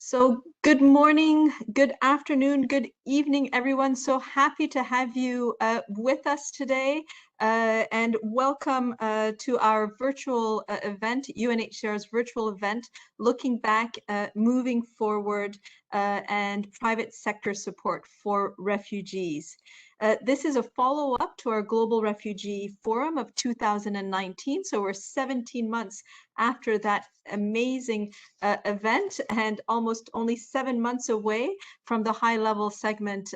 So good morning, good afternoon, good evening, everyone. So happy to have you with us today and welcome to our virtual event, UNHCR's virtual event, looking back, moving forward and private sector support for refugees. This is a follow-up to our Global Refugee Forum of 2019. So we're 17 months after that amazing event and almost only 7 months away from the high-level segment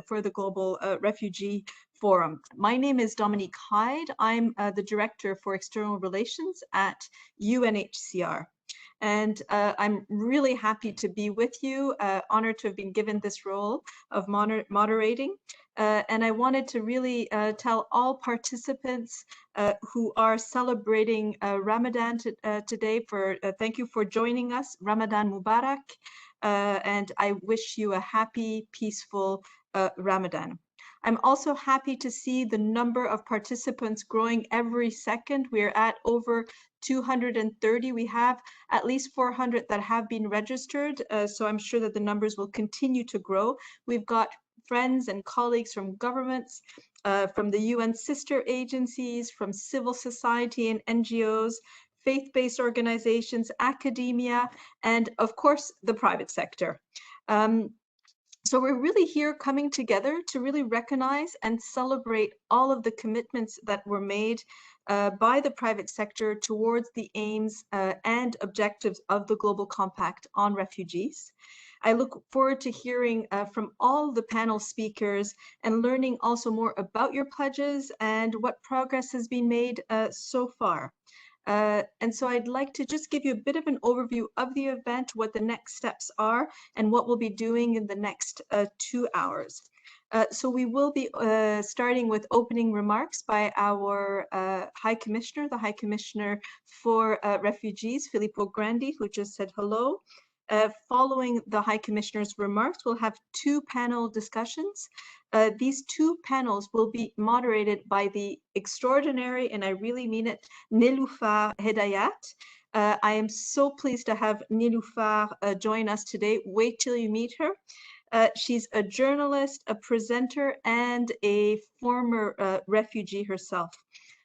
for the Global Refugee Forum. My name is Dominique Hyde. I'm the Director for External Relations at UNHCR. And I'm really happy to be with you, honored to have been given this role of moderating. And I wanted to really tell all participants who are celebrating Ramadan today thank you for joining us. Ramadan Mubarak. And I wish you a happy, peaceful Ramadan. I'm also happy to see the number of participants growing every second. We're at over 230. We have at least 400 that have been registered. So I'm sure that the numbers will continue to grow. We've got friends and colleagues from governments, from the UN sister agencies, from civil society and NGOs, faith-based organizations, academia, and of course, the private sector. So we're really here coming together to really recognize and celebrate all of the commitments that were made by the private sector towards the aims and objectives of the Global Compact on refugees. I look forward to hearing from all the panel speakers and learning also more about your pledges and what progress has been made so far. And so I'd like to just give you a bit of an overview of the event, what the next steps are, and what we'll be doing in the next 2 hours. So we will be starting with opening remarks by our High Commissioner, the High Commissioner for Refugees, Filippo Grandi, who just said hello. Following the High Commissioner's remarks, we'll have 2 panel discussions. These 2 panels will be moderated by the extraordinary, and I really mean it, Niloufar Hedayat. I am so pleased to have Niloufar join us today. Wait till you meet her. She's a journalist, a presenter, and a former refugee herself.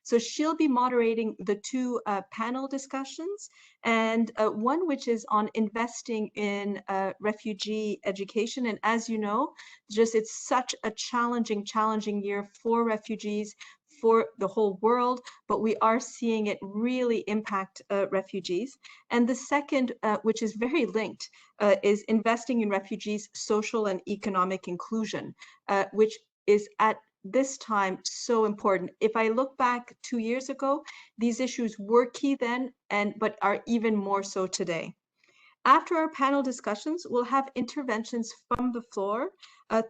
So she'll be moderating the 2 panel discussions, and one which is on investing in refugee education. And as you know, it's such a challenging year for refugees, for the whole world, but we are seeing it really impact refugees. And the second, which is very linked, is investing in refugees' social and economic inclusion, which is at this time so important. If I look back 2 years ago, these issues were key then, but are even more so today. After our panel discussions, we'll have interventions from the floor.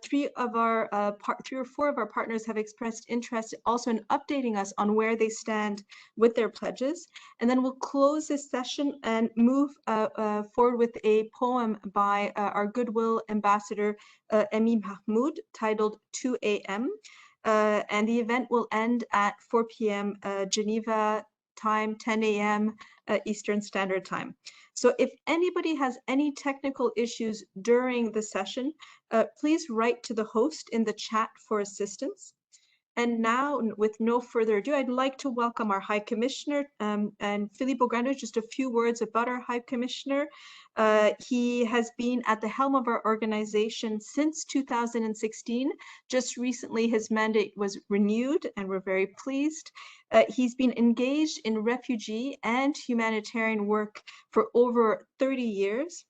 3 or 4 of our partners have expressed interest also in updating us on where they stand with their pledges. And then we'll close this session and move forward with a poem by our Goodwill Ambassador, Emi Mahmoud, titled 2 a.m. And the event will end at 4 p.m. Geneva time, 10 a.m. Eastern Standard Time. So if anybody has any technical issues during the session, please write to the host in the chat for assistance. And now, with no further ado, I'd like to welcome our High Commissioner, and Filippo Grandi. Just a few words about our High Commissioner. He has been at the helm of our organization since 2016. Just recently, his mandate was renewed, and we're very pleased. He's been engaged in refugee and humanitarian work for over 30 years.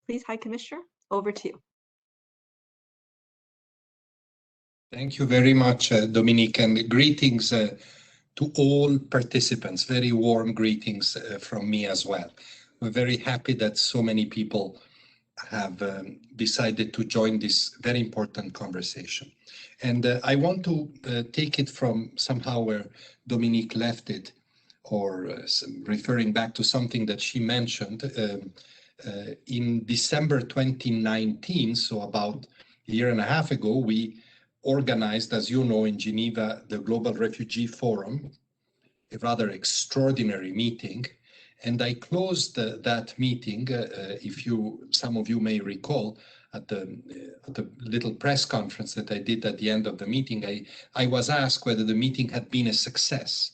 Please, High Commissioner, over to you. Thank you very much, Dominique, and greetings to all participants. Very warm greetings from me as well. We're very happy that so many people have decided to join this very important conversation. And I want to take it from somehow where Dominique left it, or referring back to something that she mentioned. In December 2019, so about a year and a half ago, we organized, as you know, in Geneva, the Global Refugee Forum, a rather extraordinary meeting. And I closed that meeting, some of you may recall, at the little press conference that I did at the end of the meeting, I was asked whether the meeting had been a success.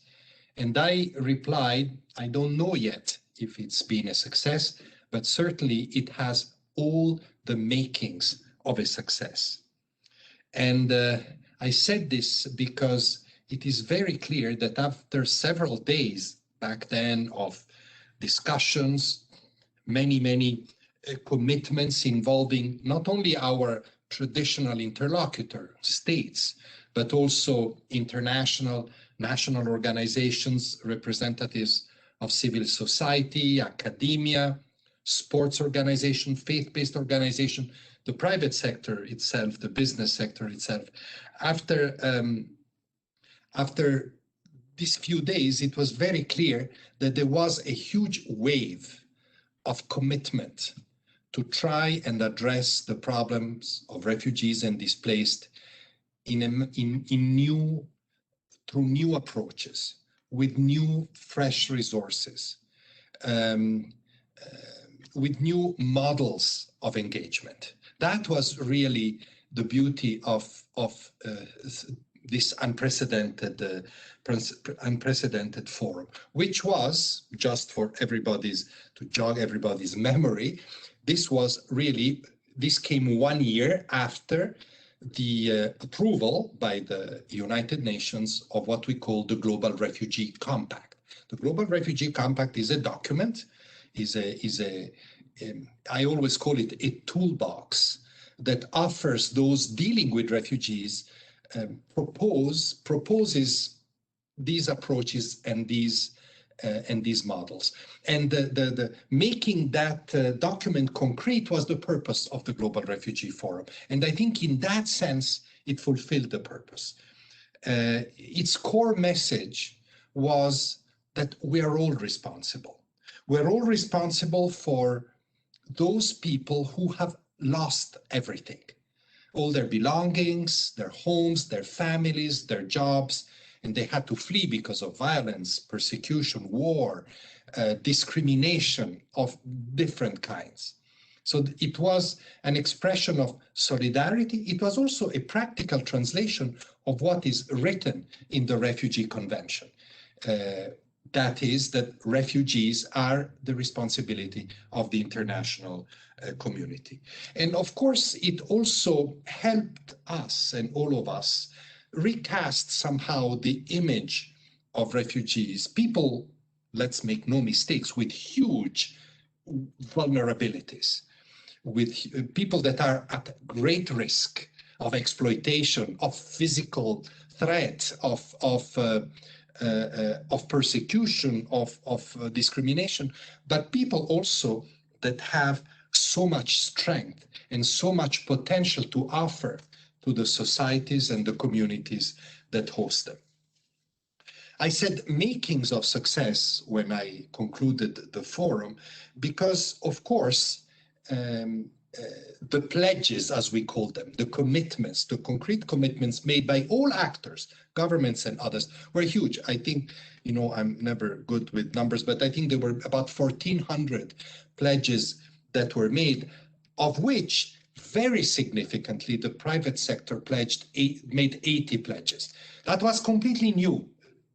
And I replied, I don't know yet if it's been a success, but certainly it has all the makings of a success. And I said this because it is very clear that after several days back then of discussions, many commitments involving not only our traditional interlocutor states, but also international, national organizations, representatives of civil society, academia, sports organization, faith-based organization, the private sector itself, the business sector itself. After these few days, it was very clear that there was a huge wave of commitment to try and address the problems of refugees and displaced through new approaches, with new, fresh resources, with new models of engagement. That was really the beauty of this unprecedented forum, which was, just for to jog everybody's memory, this came 1 year after the approval by the United Nations of what we call the Global Refugee Compact. The Global Refugee Compact is a document, I always call it a toolbox that offers those dealing with refugees proposes these approaches and these models. And the making that document concrete was the purpose of the Global Refugee Forum. And I think in that sense, it fulfilled the purpose. Its core message was that we are all responsible. We're all responsible for those people who have lost everything, all their belongings, their homes, their families, their jobs, and they had to flee because of violence, persecution, war, discrimination of different kinds. So it was an expression of solidarity. It was also a practical translation of what is written in the Refugee Convention. That is, that refugees are the responsibility of the international community. And of course, it also helped us and all of us recast somehow the image of refugees, people, let's make no mistakes, with huge vulnerabilities, with people that are at great risk of exploitation, of physical threat, of persecution, of discrimination, but people also that have so much strength and so much potential to offer to the societies and the communities that host them. I said makings of success when I concluded the forum, because of course, the pledges, as we call them, the commitments, the concrete commitments made by all actors, governments and others, were huge. I think, I'm never good with numbers, but I think there were about 1,400 pledges that were made, of which very significantly the private sector made 80 pledges. That was completely new.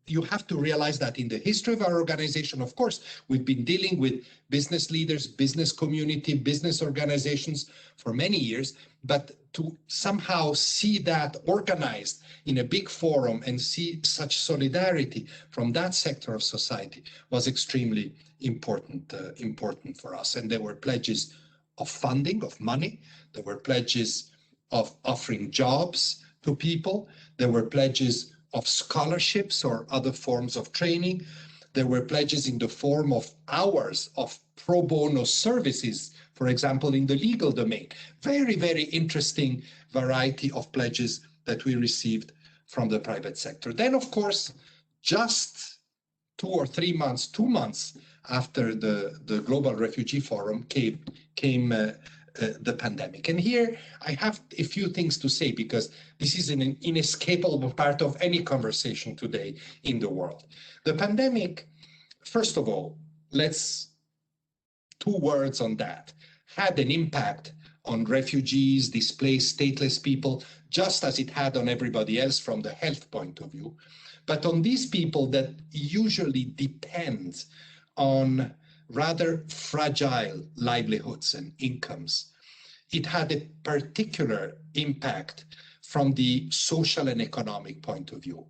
You have to realize that in the history of our organization, of course, we've been dealing with business leaders, business community, business organizations for many years, but to somehow see that organized in a big forum and see such solidarity from that sector of society was extremely important for us. And there were pledges of funding, of money. There were pledges of offering jobs to people. There were pledges of scholarships or other forms of training. There were pledges in the form of hours of pro bono services, for example, in the legal domain. Very, very interesting variety of pledges that we received from the private sector. Then, of course, just 2 or 3 months, 2 months after the Global Refugee Forum came the pandemic. And here I have a few things to say, because this is an inescapable part of any conversation today in the world. The pandemic, first of all, two words on that. Had an impact on refugees, displaced, stateless people, just as it had on everybody else from the health point of view. But on these people that usually depend on rather fragile livelihoods and incomes, it had a particular impact from the social and economic point of view.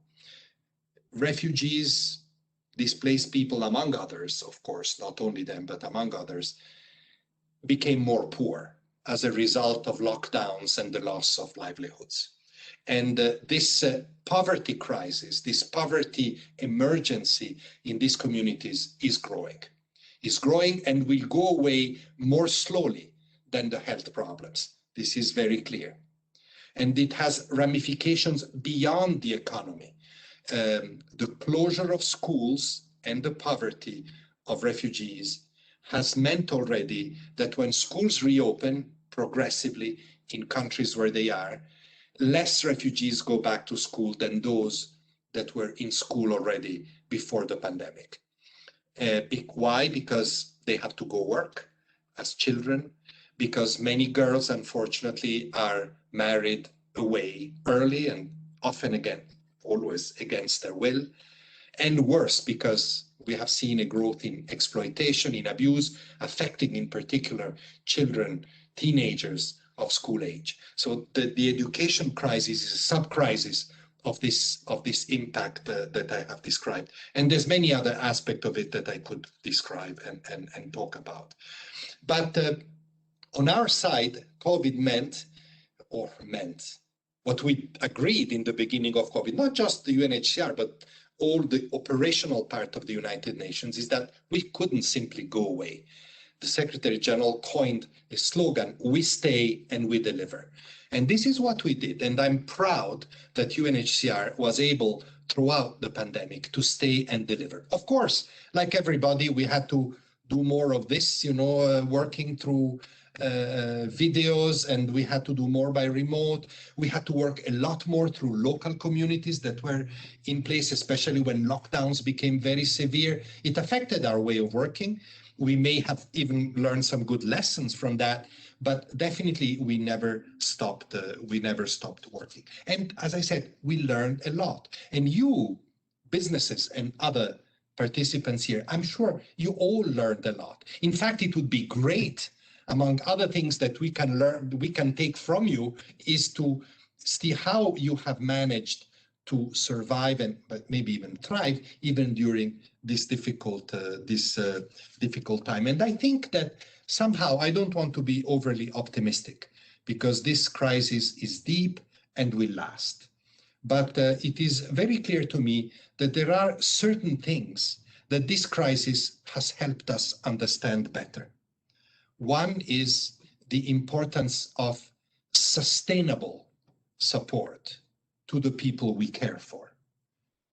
Refugees, displaced people, among others, of course, not only them, but among others, became more poor as a result of lockdowns and the loss of livelihoods. And this poverty crisis, this poverty emergency in these communities is growing and will go away more slowly than the health problems. This is very clear. And it has ramifications beyond the economy. The closure of schools and the poverty of refugees has meant already that when schools reopen progressively in countries where they are, less refugees go back to school than those that were in school already before the pandemic. Why? Because they have to go work as children, because many girls, unfortunately, are married away early and often always against their will, and worse, because we have seen a growth in exploitation, in abuse, affecting in particular children, teenagers of school age. So the education crisis is a sub-crisis of this impact that I have described. And there's many other aspects of it that I could describe and talk about. But on our side, COVID meant what we agreed in the beginning of COVID, not just the UNHCR, but all the operational part of the United Nations, is that we couldn't simply go away. The Secretary General coined a slogan, we stay and we deliver. And this is what we did. And I'm proud that UNHCR was able throughout the pandemic to stay and deliver. Of course, like everybody, we had to do more of this, working through videos, and we had to do more by remote. We had to work a lot more through local communities that were in place, especially when lockdowns became very severe. It affected our way of working. We may have even learned some good lessons from that, but definitely we never stopped working. And as I said, we learned a lot. And you, businesses and other participants here, I'm sure you all learned a lot. In fact, it would be great, among other things that we can learn, we can take from you, is to see how you have managed to survive and but maybe even thrive even during this difficult time. And I think that somehow I don't want to be overly optimistic, because this crisis is deep and will last. But it is very clear to me that there are certain things that this crisis has helped us understand better. One is the importance of sustainable support to the people we care for.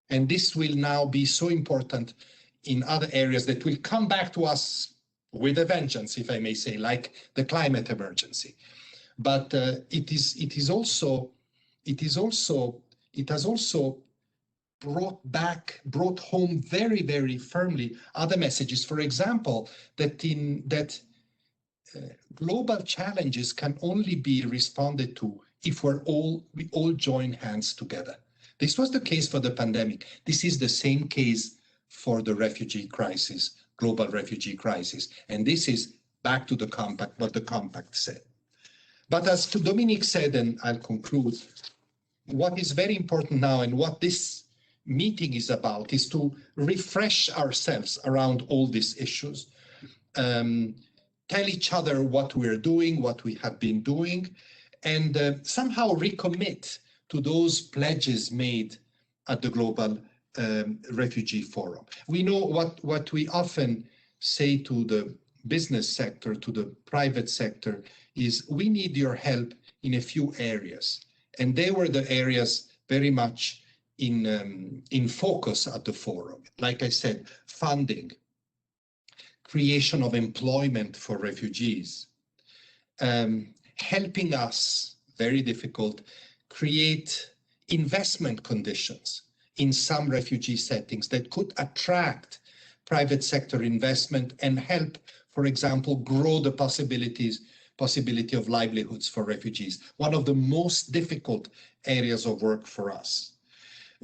And this will now be so important in other areas that will come back to us with a vengeance, if I may say, like the climate emergency. But it has also brought home very, very firmly other messages. For example, that global challenges can only be responded to if we all join hands together. This was the case for the pandemic. This is the same case for the refugee crisis, global refugee crisis. And this is back to the compact, what the compact said. But as Dominique said, and I'll conclude, what is very important now and what this meeting is about is to refresh ourselves around all these issues, tell each other what we're doing, what we have been doing, and somehow recommit to those pledges made at the Global Refugee Forum. We know what we often say to the business sector, to the private sector, is we need your help in a few areas. And they were the areas very much in focus at the forum. Like I said, funding, creation of employment for refugees, helping us, very difficult, create investment conditions in some refugee settings that could attract private sector investment and help, for example, grow the possibility of livelihoods for refugees, one of the most difficult areas of work for us.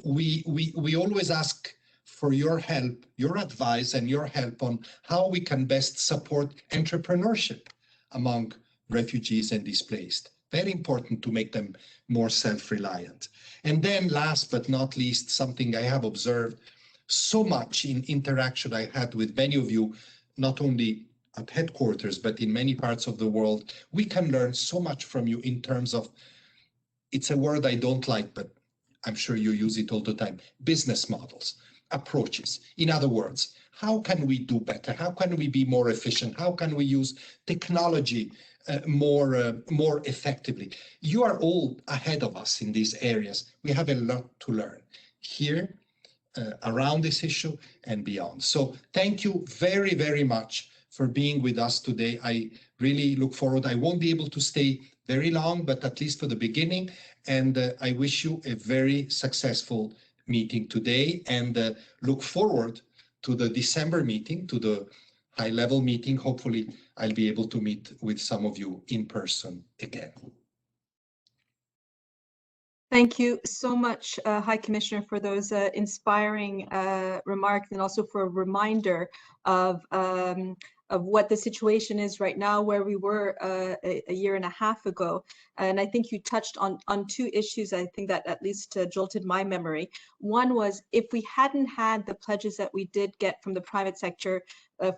We always ask for your help, your advice and your help on how we can best support entrepreneurship among refugees and displaced. Very important to make them more self-reliant. And then last but not least, something I have observed so much in interaction I had with many of you, not only at headquarters, but in many parts of the world, we can learn so much from you in terms of, it's a word I don't like, but I'm sure you use it all the time, business models, approaches. In other words, how can we do better? How can we be more efficient? How can we use technology more effectively? You are all ahead of us in these areas. We have a lot to learn here around this issue and beyond. So thank you very, very much for being with us today. I really look forward. I won't be able to stay very long, but at least for the beginning. And I wish you a very successful meeting today and look forward to the December meeting, to the high-level meeting. Hopefully, I'll be able to meet with some of you in person again. Thank you so much, High Commissioner, for those inspiring remarks and also for a reminder of what the situation is right now, where we were a year and a half ago. And I think you touched on two issues, I think that at least jolted my memory. One was, if we hadn't had the pledges that we did get from the private sector,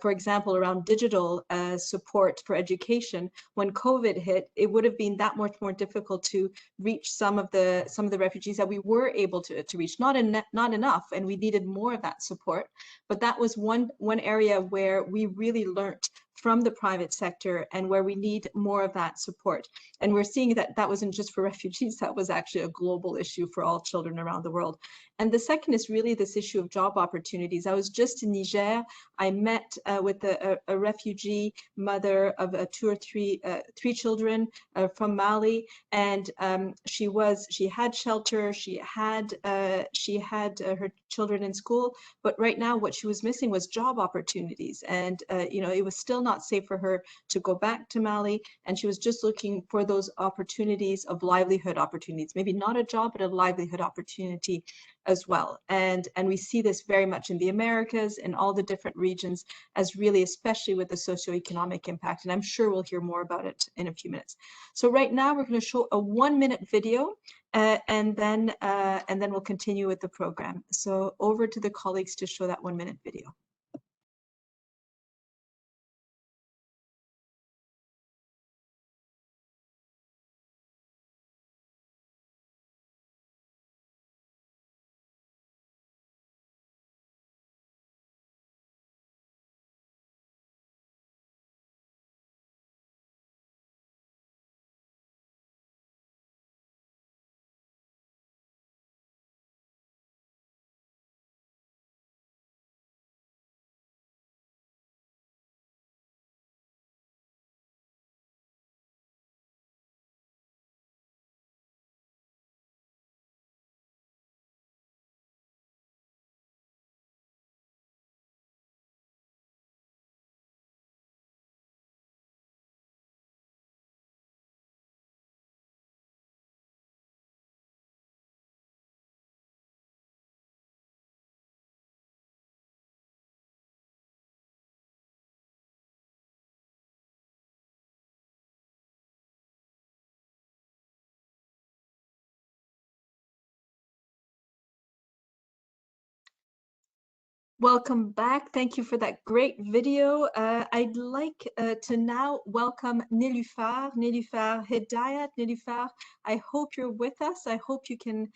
for example, around digital support for education, when COVID hit, it would have been that much more difficult to reach some of the refugees that we were able to reach. Not enough, and we needed more of that support. But that was one area where we really learned from the private sector and where we need more of that support. And we're seeing that that wasn't just for refugees, that was actually a global issue for all children around the world. And the second is really this issue of job opportunities. I was just in Niger. I met with a refugee mother of three children from Mali, and she had shelter, she had her children in school, but right now what she was missing was job opportunities. And it was still not safe for her to go back to Mali, and she was just looking for those opportunities of livelihood opportunities, maybe not a job, but a livelihood opportunity as well. And we see this very much in the Americas and all the different regions, as really, especially with the socioeconomic impact. And I'm sure we'll hear more about it in a few minutes. So right now we're going to show a 1-minute video and then we'll continue with the program. So over to the colleagues to show that 1-minute video. Welcome back. Thank you for that great video. I'd like to now welcome Nilüfer Hidayat. Nilüfer, I hope you're with us. I hope you can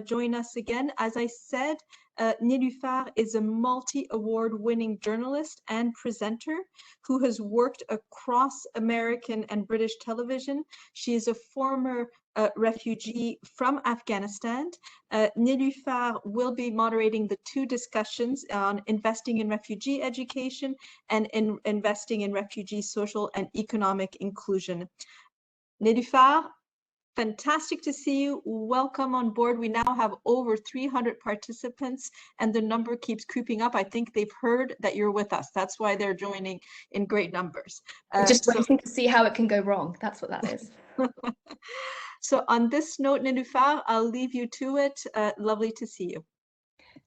join us again. As I said, Nilüfer is a multi-award winning journalist and presenter who has worked across American and British television. She is a former refugee from Afghanistan. Nilüfer will be moderating the two discussions on investing in refugee education and in investing in refugee social and economic inclusion. Nilüfer, Fantastic to see you. Welcome on board. We now have over 300 participants and the number keeps creeping up. I think they've heard that you're with us. That's why they're joining in great numbers. Just waiting to see how it can go wrong. That's what that is. So on this note, Nilüfer, I'll leave you to it. Lovely to see you.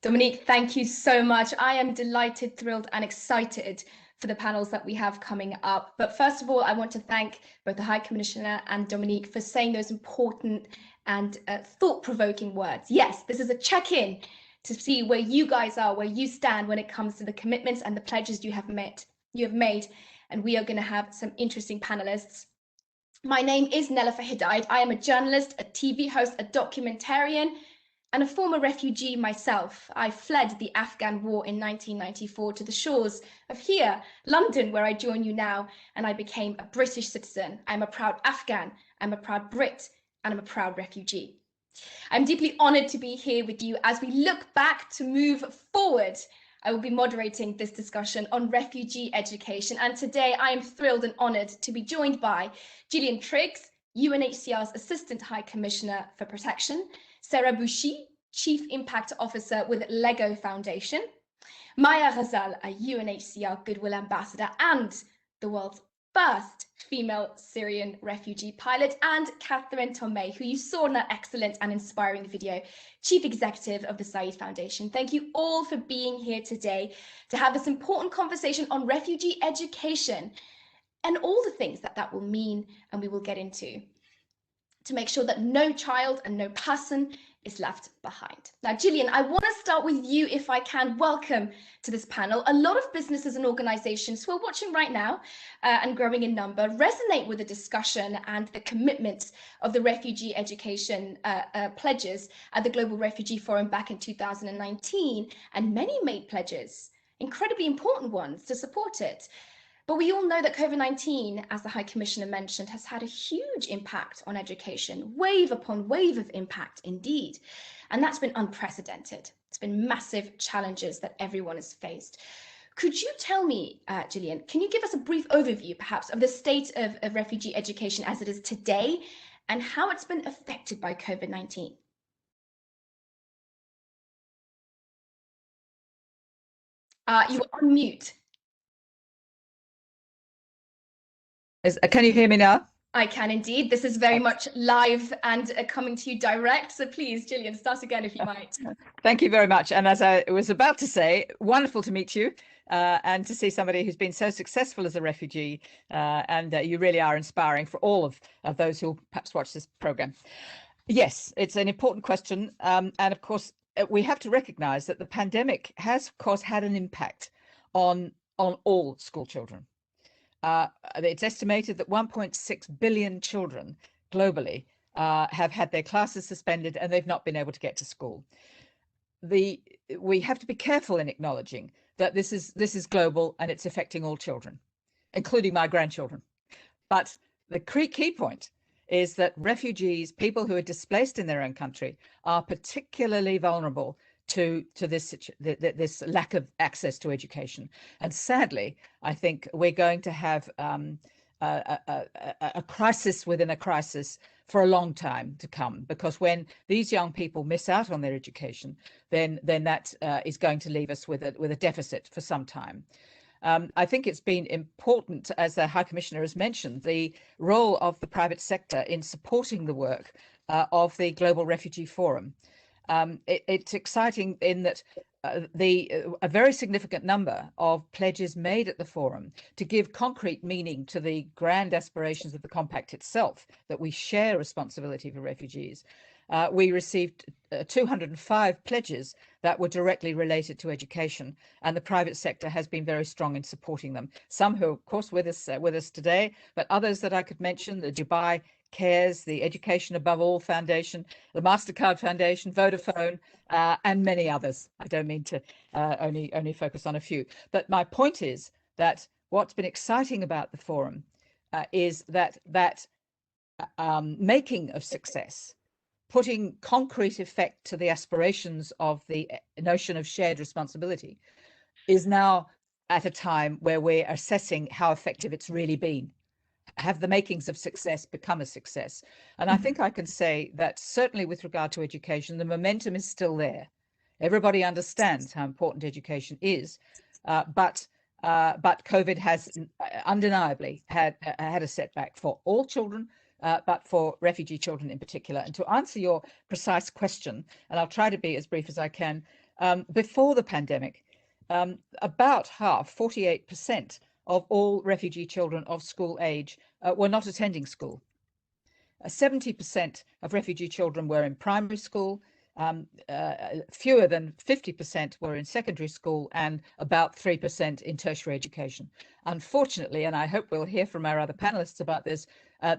Dominique, thank you so much. I am delighted, thrilled and excited for the panels that we have coming up. But first of all, I want to thank both the High Commissioner and Dominique for saying those important and thought-provoking words. Yes, this is a check-in to see where you guys are, where you stand when it comes to the commitments and the pledges you have made. And we are going to have some interesting panelists. My name is Nilüfer Hidayat. I am a journalist, a TV host, a documentarian, and a former refugee myself. I fled the Afghan war in 1994 to the shores of here, London, where I join you now, and I became a British citizen. I'm a proud Afghan, I'm a proud Brit, and I'm a proud refugee. I'm deeply honoured to be here with you as we look back to move forward. I will be moderating this discussion on refugee education, and today I am thrilled and honoured to be joined by Gillian Triggs, UNHCR's Assistant High Commissioner for Protection, Sarah Bouchy, Chief Impact Officer with Lego Foundation, Maya Ghazal, a UNHCR Goodwill Ambassador and the world's first female Syrian refugee pilot, and Catherine Tomei, who you saw in that excellent and inspiring video, Chief Executive of the Said Foundation. Thank you all for being here today to have this important conversation on refugee education and all the things that that will mean, and we will get into, to make sure that no child and no person is left behind. Now, Gillian, I want to start with you if I can. Welcome to this panel. A lot of businesses and organizations who are watching right now and growing in number resonate with the discussion and the commitments of the refugee education pledges at the Global Refugee Forum back in 2019, and many made pledges, incredibly important ones, to support it. But we all know that COVID-19, as the High Commissioner mentioned, has had a huge impact on education, wave upon wave of impact indeed. And that's been unprecedented. It's been massive challenges that everyone has faced. Could you tell me, Gillian, can you give us a brief overview perhaps of the state of refugee education as it is today and how it's been affected by COVID-19? You are on mute. Can you hear me now? I can indeed. This is very much live and coming to you direct. So please, Gillian, start again if you might. Thank you very much. And as I was about to say, wonderful to meet you and to see somebody who's been so successful as a refugee. And you really are inspiring for all of those who perhaps watch this program. Yes, it's an important question. And of course, we have to recognize that the pandemic has, of course, had an impact on all school children. It's estimated that 1.6 billion children globally have had their classes suspended and they've not been able to get to school. We have to be careful in acknowledging that this is global and it's affecting all children, including my grandchildren. But the key point is that refugees, people who are displaced in their own country, are particularly vulnerable to this lack of access to education. And sadly, I think we're going to have a crisis within a crisis for a long time to come, because when these young people miss out on their education, then that is going to leave us with a deficit for some time. I think it's been important, as the High Commissioner has mentioned, the role of the private sector in supporting the work of the Global Refugee Forum. It's exciting in that a very significant number of pledges made at the forum to give concrete meaning to the grand aspirations of the compact itself, that we share responsibility for refugees. We received 205 pledges that were directly related to education, and the private sector has been very strong in supporting them. Some who are, of course, with us today, but others that I could mention: the Dubai Cares, the Education Above All Foundation, the MasterCard Foundation, Vodafone, and many others. I don't mean to only focus on a few. But my point is that what's been exciting about the forum is that making of success, putting concrete effect to the aspirations of the notion of shared responsibility, is now at a time where we're assessing how effective it's really been. have the makings of success become a success. And I think I can say that certainly with regard to education, the momentum is still there. Everybody understands how important education is, but COVID has undeniably had a setback for all children, but for refugee children in particular. And to answer your precise question, and I'll try to be as brief as I can, before the pandemic, about half, 48% of all refugee children of school age were not attending school. 70% of refugee children were in primary school, fewer than 50% were in secondary school, and about 3% in tertiary education. Unfortunately, and I hope we'll hear from our other panelists about this,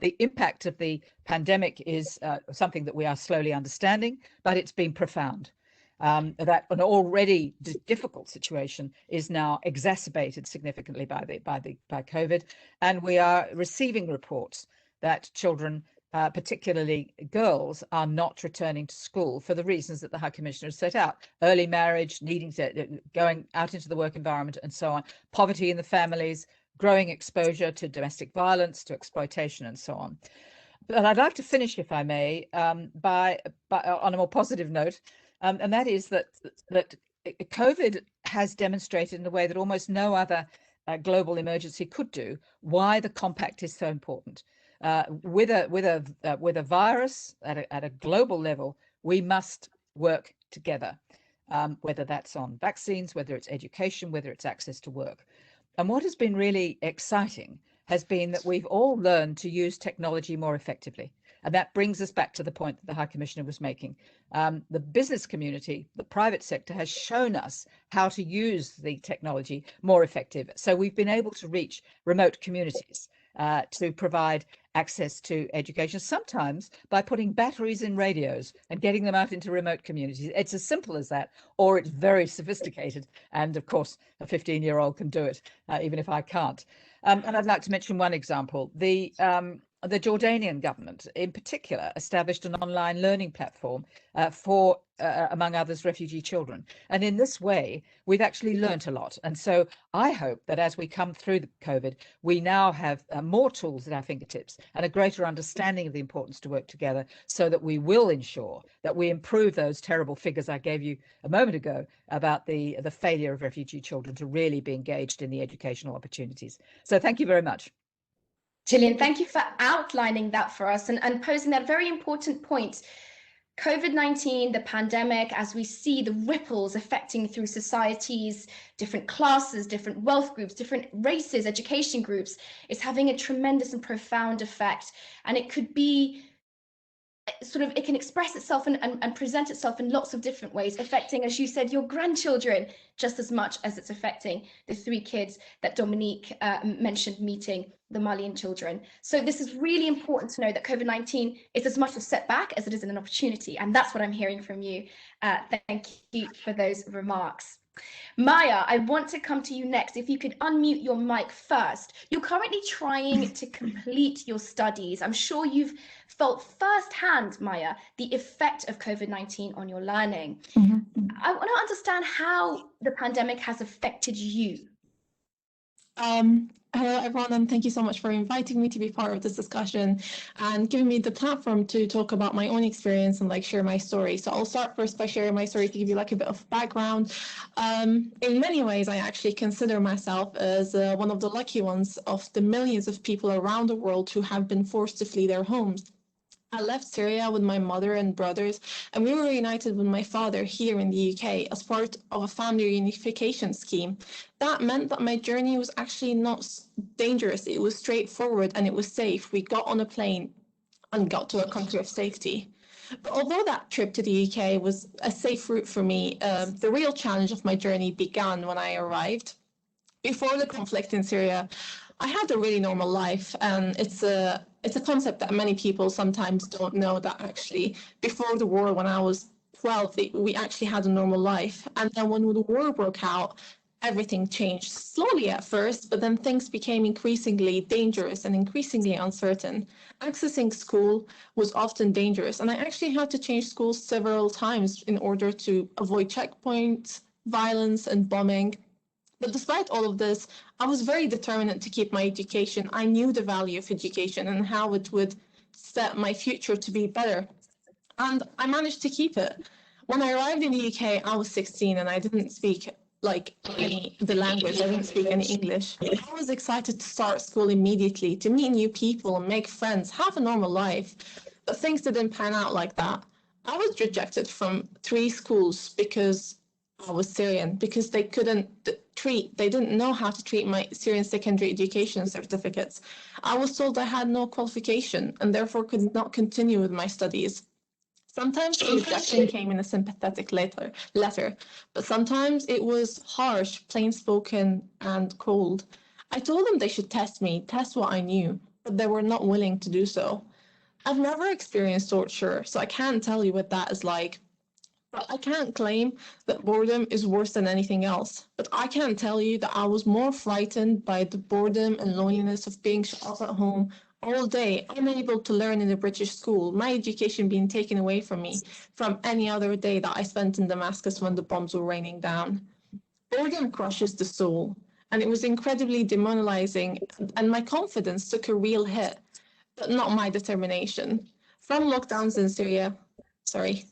the impact of the pandemic is something that we are slowly understanding, but it's been profound. That an already difficult situation is now exacerbated significantly by COVID, and we are receiving reports that children, particularly girls, are not returning to school for the reasons that the High Commissioner has set out: early marriage, needing to going out into the work environment, and so on, poverty in the families, growing exposure to domestic violence, to exploitation, and so on. But I'd like to finish, if I may, by on a more positive note, and that is that COVID has demonstrated in a way that almost no other global emergency could do why the compact is so important. With a virus at a global level, we must work together, whether that's on vaccines, whether it's education, whether it's access to work. And what has been really exciting has been that we've all learned to use technology more effectively. And that brings us back to the point that the High Commissioner was making. The business community, the private sector, has shown us how to use the technology more effective. So we've been able to reach remote communities to provide access to education, sometimes by putting batteries in radios and getting them out into remote communities. It's as simple as that, or it's very sophisticated. And of course, a 15-year-old can do it, even if I can't. And I'd like to mention one example. The Jordanian government, in particular, established an online learning platform for, among others, refugee children. And in this way, we've actually learnt a lot. And so I hope that as we come through the COVID, we now have more tools at our fingertips and a greater understanding of the importance to work together, so that we will ensure that we improve those terrible figures I gave you a moment ago about the failure of refugee children to really be engaged in the educational opportunities. So thank you very much. Gillian, thank you for outlining that for us and posing that very important point. COVID-19, the pandemic, as we see the ripples affecting through societies, different classes, different wealth groups, different races, education groups, is having a tremendous and profound effect. And it could be it can express itself and present itself in lots of different ways, affecting, as you said, your grandchildren just as much as it's affecting the 3 kids that Dominique mentioned meeting, the Malian children. So this is really important to know that COVID-19 is as much a setback as it is an opportunity. And that's what I'm hearing from you. Thank you for those remarks. Maya, I want to come to you next. If you could unmute your mic first. You're currently trying to complete your studies. I'm sure you've felt firsthand, Maya, the effect of COVID-19 on your learning. I want to understand how the pandemic has affected you. Hello, everyone, and thank you so much for inviting me to be part of this discussion and giving me the platform to talk about my own experience and share my story. So I'll start first by sharing my story to give you a bit of background. In many ways, I actually consider myself as one of the lucky ones of the millions of people around the world who have been forced to flee their homes. I left Syria with my mother and brothers, and we were reunited with my father here in the UK as part of a family reunification scheme. That meant that my journey was actually not dangerous. It was straightforward and it was safe. We got on a plane and got to a country of safety. But although that trip to the UK was a safe route for me, the real challenge of my journey began when I arrived. Before the conflict in Syria, I had a really normal life, and it's a concept that many people sometimes don't know, that actually before the war, when I was 12, we actually had a normal life. And then when the war broke out, everything changed slowly at first, but then things became increasingly dangerous and increasingly uncertain. Accessing school was often dangerous, and I actually had to change schools several times in order to avoid checkpoints, violence, and bombing. But despite all of this, I was very determined to keep my education. I knew the value of education and how it would set my future to be better. And I managed to keep it. When I arrived in the UK, I was 16 and I didn't speak the language. I didn't speak any English. I was excited to start school immediately, to meet new people, make friends, have a normal life. But things didn't pan out like that. I was rejected from 3 schools because I was Syrian, because they didn't know how to treat my Syrian secondary education certificates. I was told I had no qualification and therefore could not continue with my studies. Sometimes the rejection came in a sympathetic letter, but sometimes it was harsh, plain-spoken, and cold. I told them they should test what I knew, but they were not willing to do so. I've never experienced torture, so I can't tell you what that is like. But I can't claim that boredom is worse than anything else. But I can tell you that I was more frightened by the boredom and loneliness of being shut up at home all day, unable to learn in a British school, my education being taken away from me from any other day that I spent in Damascus when the bombs were raining down. Boredom crushes the soul, and it was incredibly demoralizing, and my confidence took a real hit, but not my determination. From lockdowns in Syria, sorry.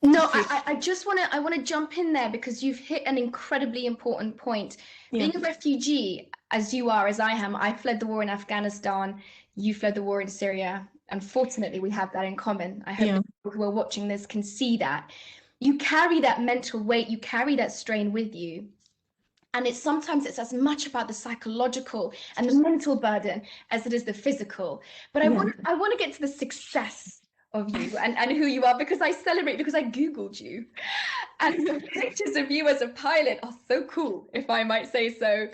No, I just want to jump in there because you've hit an incredibly important point. Yeah. Being a refugee, as you are, as I am, I fled the war in Afghanistan, you fled the war in Syria. Unfortunately, we have that in common. I hope the people who are watching this can see that. You carry that mental weight, you carry that strain with you. And sometimes it's as much about the psychological and the mental burden as it is the physical. But I want to get to the success of you and who you are, because I celebrate, because I Googled you. And the pictures of you as a pilot are so cool, if I might say so.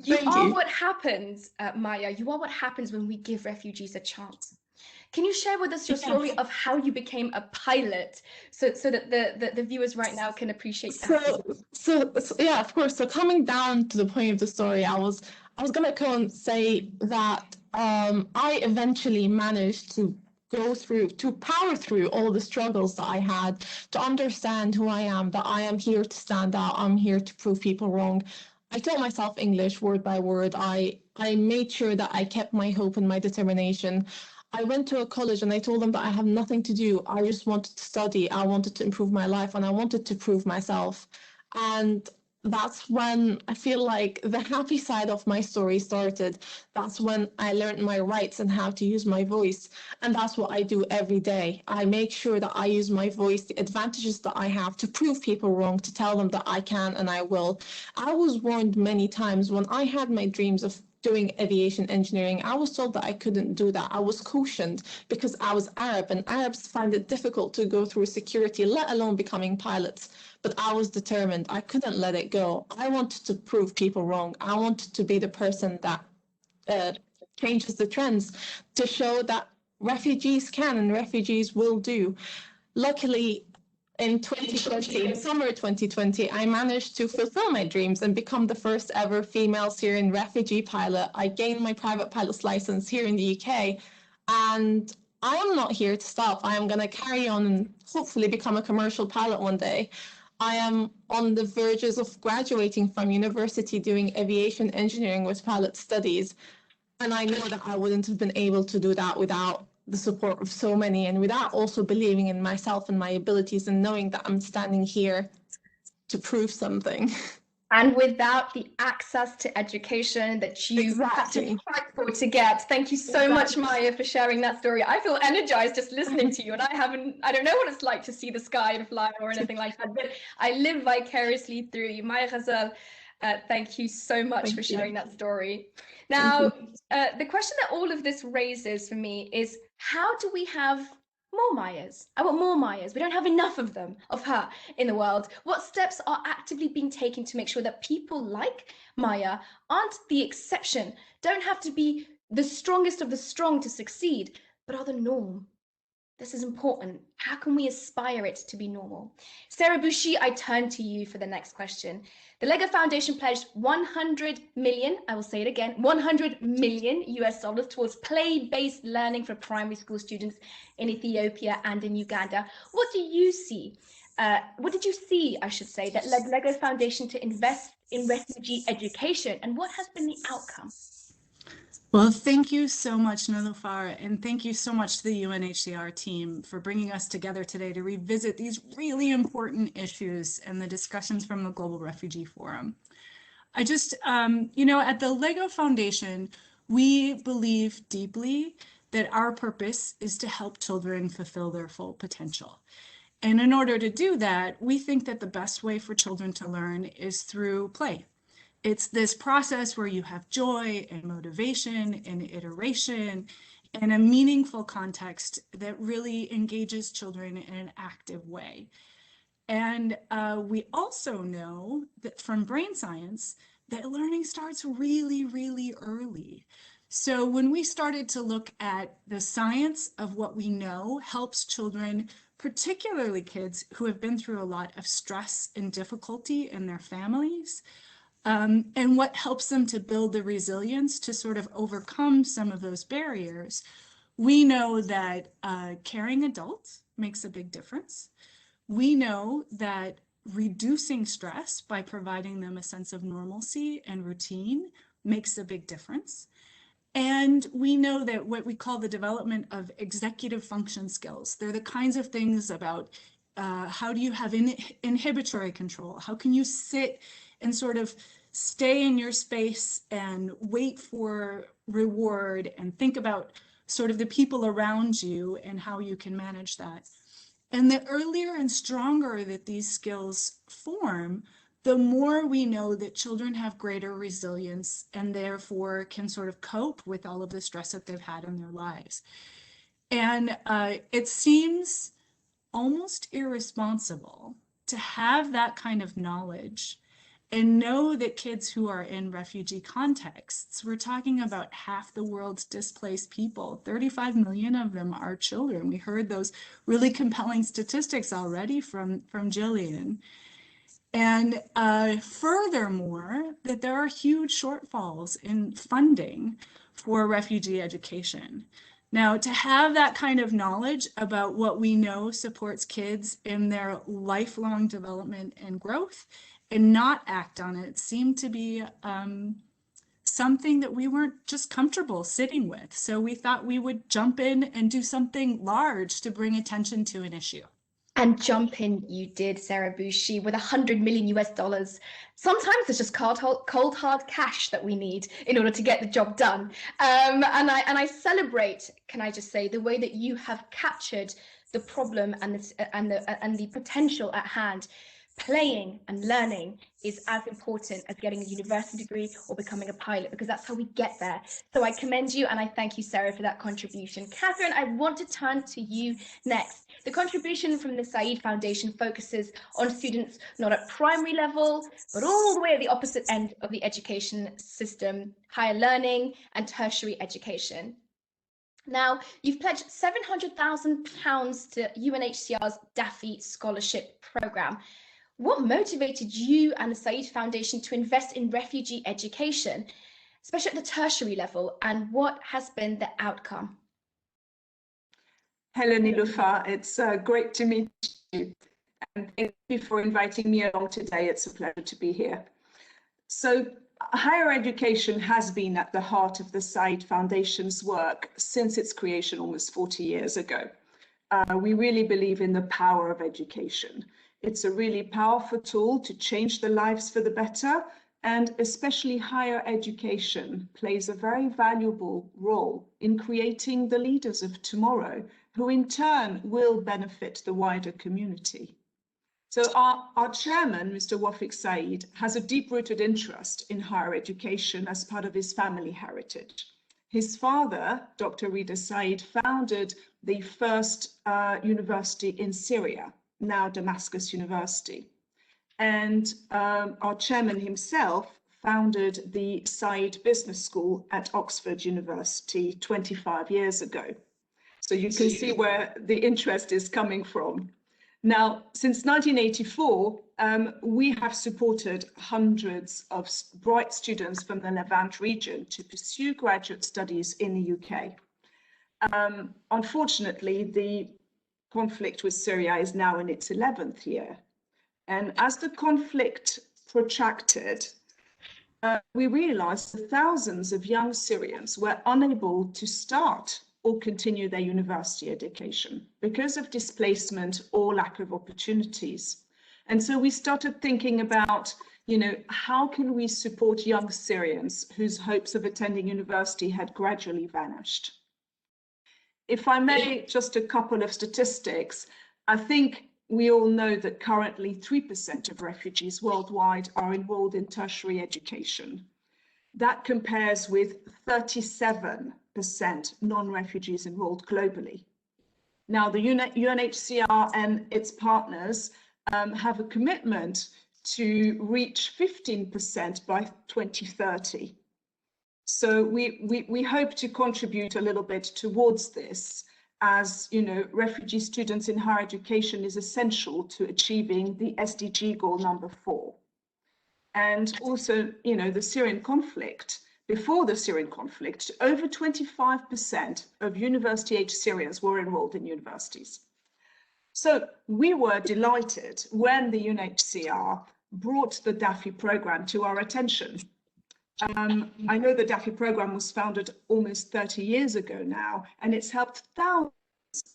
You are what happens, Maya, you are what happens when we give refugees a chance. Can you share with us your story of how you became a pilot so that the viewers right now can appreciate that? So yeah, of course. So coming down to the point of the story, I was gonna come and say that I eventually managed to power through all the struggles that I had, to understand who I am, that I am here to stand out, I'm here to prove people wrong. I taught myself English word by word. I made sure that I kept my hope and my determination. I went to a college and I told them that I have nothing to do. I just wanted to study. I wanted to improve my life and I wanted to prove myself. And that's when I feel like the happy side of my story started. That's when I learned my rights and how to use my voice. And that's what I do every day. I make sure that I use my voice, the advantages that I have, to prove people wrong, to tell them that I can and I will. I was warned many times when I had my dreams of doing aviation engineering. I was told that I couldn't do that. I was cautioned because I was Arab, and Arabs find it difficult to go through security, let alone becoming pilots. But I was determined. I couldn't let it go. I wanted to prove people wrong. I wanted to be the person that changes the trends, to show that refugees can and refugees will do. Luckily, in 2020, summer 2020, I managed to fulfill my dreams and become the first ever female Syrian refugee pilot. I gained my private pilot's license here in the UK, and I am not here to stop. I am going to carry on and hopefully become a commercial pilot one day. I am on the verges of graduating from university doing aviation engineering with pilot studies, and I know that I wouldn't have been able to do that without the support of so many, and without also believing in myself and my abilities and knowing that I'm standing here to prove something. And without the access to education that you had to fight for to get. Thank you so much, Maya, for sharing that story. I feel energized just listening to you, and I don't know what it's like to see the sky and fly or anything like that, but I live vicariously through you. Maya Ghazal, thank you so much for sharing that story. Now, the question that all of this raises for me is, how do we have more Mayas? I want more Mayas. We don't have enough of them, of her, in the world. What steps are actively being taken to make sure that people like Maya aren't the exception, don't have to be the strongest of the strong to succeed, but are the norm? This is important. How can we aspire it to be normal? Sarah Bushi, I turn to you for the next question. The Lego Foundation pledged 100 million, I will say it again, 100 million US dollars towards play-based learning for primary school students in Ethiopia and in Uganda. What do you see What did you see, I should say, that led LEGO Foundation to invest in refugee education, and what has been the outcome? Well, thank you so much, Nilufar, and thank you so much to the UNHCR team for bringing us together today to revisit these really important issues and the discussions from the Global Refugee Forum. I just, at the LEGO Foundation, we believe deeply that our purpose is to help children fulfill their full potential. And in order to do that, we think that the best way for children to learn is through play. It's this process where you have joy and motivation and iteration and a meaningful context that really engages children in an active way. And we also know that from brain science that learning starts really, really early. So when we started to look at the science of what we know helps children, particularly kids who have been through a lot of stress and difficulty in their families, and what helps them to build the resilience to sort of overcome some of those barriers, we know that caring adults makes a big difference. We know that reducing stress by providing them a sense of normalcy and routine makes a big difference. And we know that what we call the development of executive function skills, they're the kinds of things about how do you have inhibitory control? How can you sit and sort of stay in your space and wait for reward and think about sort of the people around you and how you can manage that. And the earlier and stronger that these skills form, the more we know that children have greater resilience and therefore can sort of cope with all of the stress that they've had in their lives. And it seems almost irresponsible to have that kind of knowledge and know that kids who are in refugee contexts, we're talking about half the world's displaced people, 35 million of them are children. We heard those really compelling statistics already from Jillian. And furthermore, that there are huge shortfalls in funding for refugee education. Now, to have that kind of knowledge about what we know supports kids in their lifelong development and growth and not act on it seemed to be something that we weren't just comfortable sitting with. So we thought we would jump in and do something large to bring attention to an issue. And jump in you did, Sarah Bushi, with $100 million US. Sometimes it's just cold hard cash that we need in order to get the job done. And I celebrate, can I just say, the way that you have captured the problem and the potential at hand. Playing and learning is as important as getting a university degree or becoming a pilot, because that's how we get there. So I commend you and I thank you, Sarah, for that contribution. Catherine, I want to turn to you next. The contribution from the Said Foundation focuses on students not at primary level, but all the way at the opposite end of the education system, higher learning and tertiary education. Now, you've pledged £700,000 to UNHCR's DAFI scholarship programme. What motivated you and the Said Foundation to invest in refugee education, especially at the tertiary level, and what has been the outcome? Hello, Nilufar. It's great to meet you. And thank you for inviting me along today. It's a pleasure to be here. So higher education has been at the heart of the Said Foundation's work since its creation almost 40 years ago. We really believe in the power of education. It's a really powerful tool to change the lives for the better, and especially higher education plays a very valuable role in creating the leaders of tomorrow, who in turn will benefit the wider community. So our chairman, Mr. Wafiq Said, has a deep-rooted interest in higher education as part of his family heritage. His father, Dr. Rida Said, founded the first university in Syria, now Damascus University. And our chairman himself founded the Said Business School at Oxford University 25 years ago. So you can see where the interest is coming from. Now, since 1984, we have supported hundreds of bright students from the Levant region to pursue graduate studies in the UK. Unfortunately, the conflict with Syria is now in its 11th year. And as the conflict protracted, we realized that thousands of young Syrians were unable to start or continue their university education because of displacement or lack of opportunities. And so we started thinking about, how can we support young Syrians whose hopes of attending university had gradually vanished? If I may, just a couple of statistics. I think we all know that currently 3% of refugees worldwide are enrolled in tertiary education. That compares with 37% non-refugees enrolled globally. Now, the UNHCR and its partners have a commitment to reach 15% by 2030. So we hope to contribute a little bit towards this, as refugee students in higher education is essential to achieving the SDG goal number 4. And also, the Syrian conflict, before the Syrian conflict, over 25% of university-age Syrians were enrolled in universities. So we were delighted when the UNHCR brought the DAFI program to our attention. I know the DAFI program was founded almost 30 years ago now, and it's helped thousands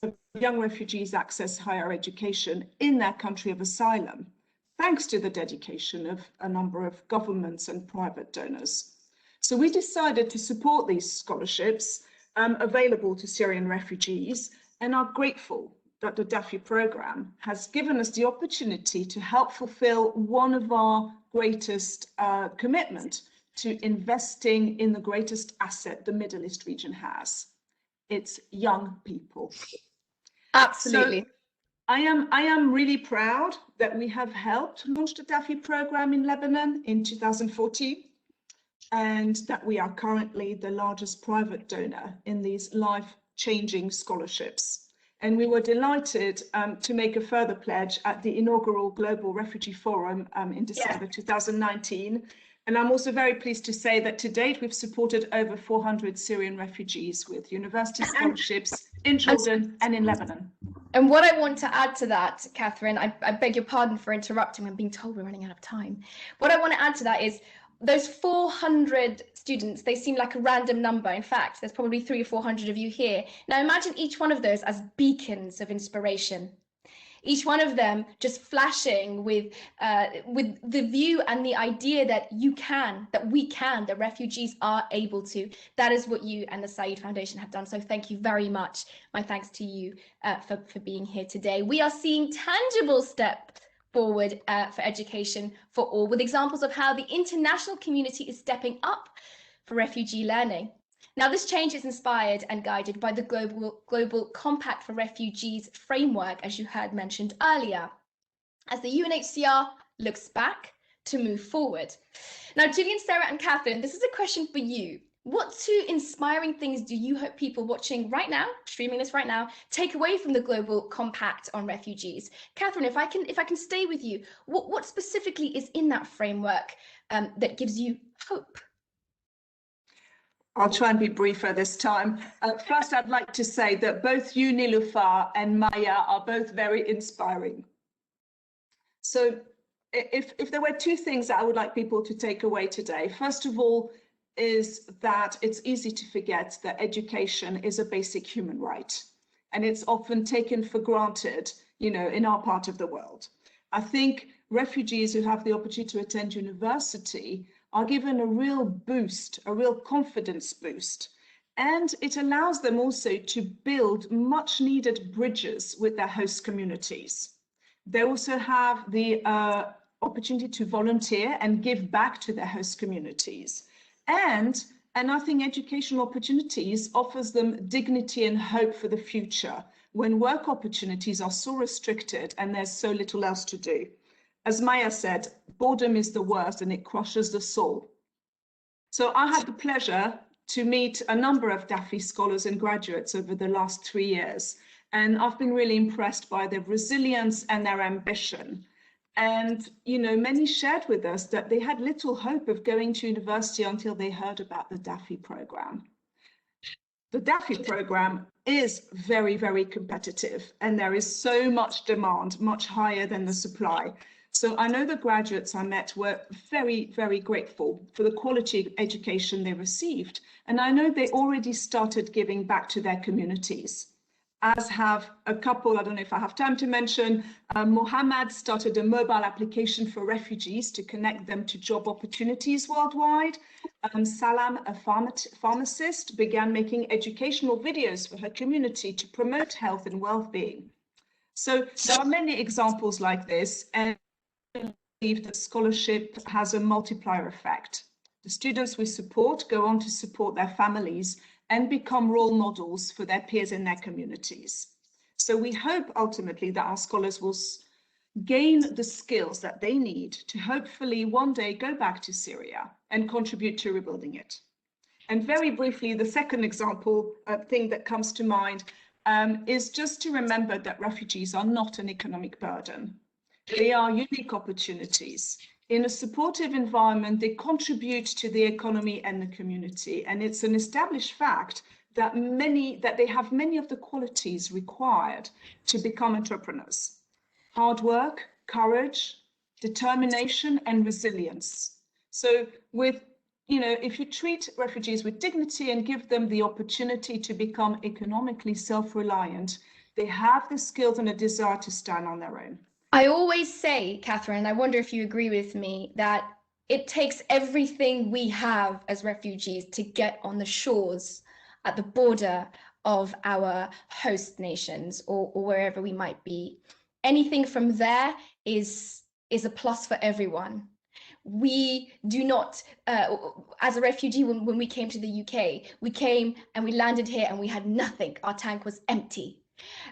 of young refugees access higher education in their country of asylum, thanks to the dedication of a number of governments and private donors. So we decided to support these scholarships available to Syrian refugees, and are grateful that the DAFI program has given us the opportunity to help fulfill one of our greatest commitment to investing in the greatest asset the Middle East region has. It's young people. Absolutely. So I am really proud that we have helped launch the DAFI program in Lebanon in 2014, and that we are currently the largest private donor in these life-changing scholarships. And we were delighted to make a further pledge at the inaugural Global Refugee Forum in December 2019. And I'm also very pleased to say that to date, we've supported over 400 Syrian refugees with university scholarships in Jordan and in Lebanon. And what I want to add to that, Catherine, I beg your pardon for interrupting. I'm being told we're running out of time. What I want to add to that is those 400 students, they seem like a random number. In fact, there's probably 300 or 400 of you here. Now imagine each one of those as beacons of inspiration. Each one of them just flashing with the view and the idea that you can, that we can, that refugees are able to. That is what you and the Said Foundation have done. So thank you very much. My thanks to you for being here today. We are seeing tangible steps forward for education for all, with examples of how the international community is stepping up for refugee learning. Now, this change is inspired and guided by the Global Compact for Refugees framework, as you heard mentioned earlier, as the UNHCR looks back to move forward. Now, Gillian, Sarah, and Catherine, this is a question for you. What two inspiring things do you hope people watching right now, streaming this right now, take away from the Global Compact on Refugees? Catherine, if I can stay with you, what specifically is in that framework that gives you hope? I'll try and be briefer this time. First, I'd like to say that both you, Niloufar, and Maya are both very inspiring. So if there were two things that I would like people to take away today, first of all, is that it's easy to forget that education is a basic human right, and it's often taken for granted, in our part of the world. I think refugees who have the opportunity to attend university are given a real boost, a real confidence boost, and it allows them also to build much needed bridges with their host communities. They also have the opportunity to volunteer and give back to their host communities. And I think educational opportunities offers them dignity and hope for the future when work opportunities are so restricted and there's so little else to do. As Maya said, boredom is the worst and it crushes the soul. So I had the pleasure to meet a number of DAFI scholars and graduates over the last 3 years, and I've been really impressed by their resilience and their ambition. And, many shared with us that they had little hope of going to university until they heard about the DAFI program. The DAFI program is very, very competitive, and there is so much demand, much higher than the supply. So I know the graduates I met were very, very grateful for the quality education they received. And I know they already started giving back to their communities, as have a couple. I don't know if I have time to mention, Mohammed started a mobile application for refugees to connect them to job opportunities worldwide. Salam, a pharmacist, began making educational videos for her community to promote health and well-being. So there are many examples like this, and I believe that scholarship has a multiplier effect. The students we support go on to support their families and become role models for their peers in their communities. So we hope ultimately that our scholars will gain the skills that they need to hopefully one day go back to Syria and contribute to rebuilding it. And very briefly, the second example thing that comes to mind is just to remember that refugees are not an economic burden. They are unique opportunities. In a supportive environment, they contribute to the economy and the community. And it's an established fact that they have many of the qualities required to become entrepreneurs. Hard work, courage, determination, and resilience. So if you treat refugees with dignity and give them the opportunity to become economically self-reliant, they have the skills and a desire to stand on their own. I always say, Catherine, and I wonder if you agree with me, that it takes everything we have as refugees to get on the shores at the border of our host nations or wherever we might be. Anything from there is a plus for everyone. We do not, as a refugee, when we came to the UK, we came and we landed here and we had nothing. Our tank was empty.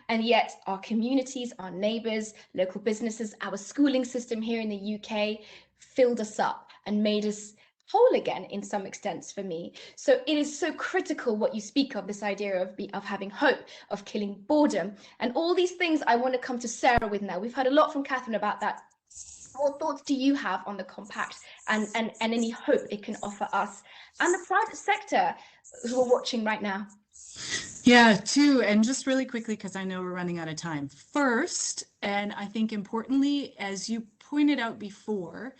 And yet our communities, our neighbours, local businesses, our schooling system here in the UK filled us up and made us whole again in some extents for me. So it is so critical what you speak of, this idea of having hope, of killing boredom, and all these things I want to come to Sarah with now. We've heard a lot from Catherine about that. What thoughts do you have on the compact and any hope it can offer us and the private sector who are watching right now? Yeah, two, and just really quickly, because I know we're running out of time. First, and I think importantly, as you pointed out before,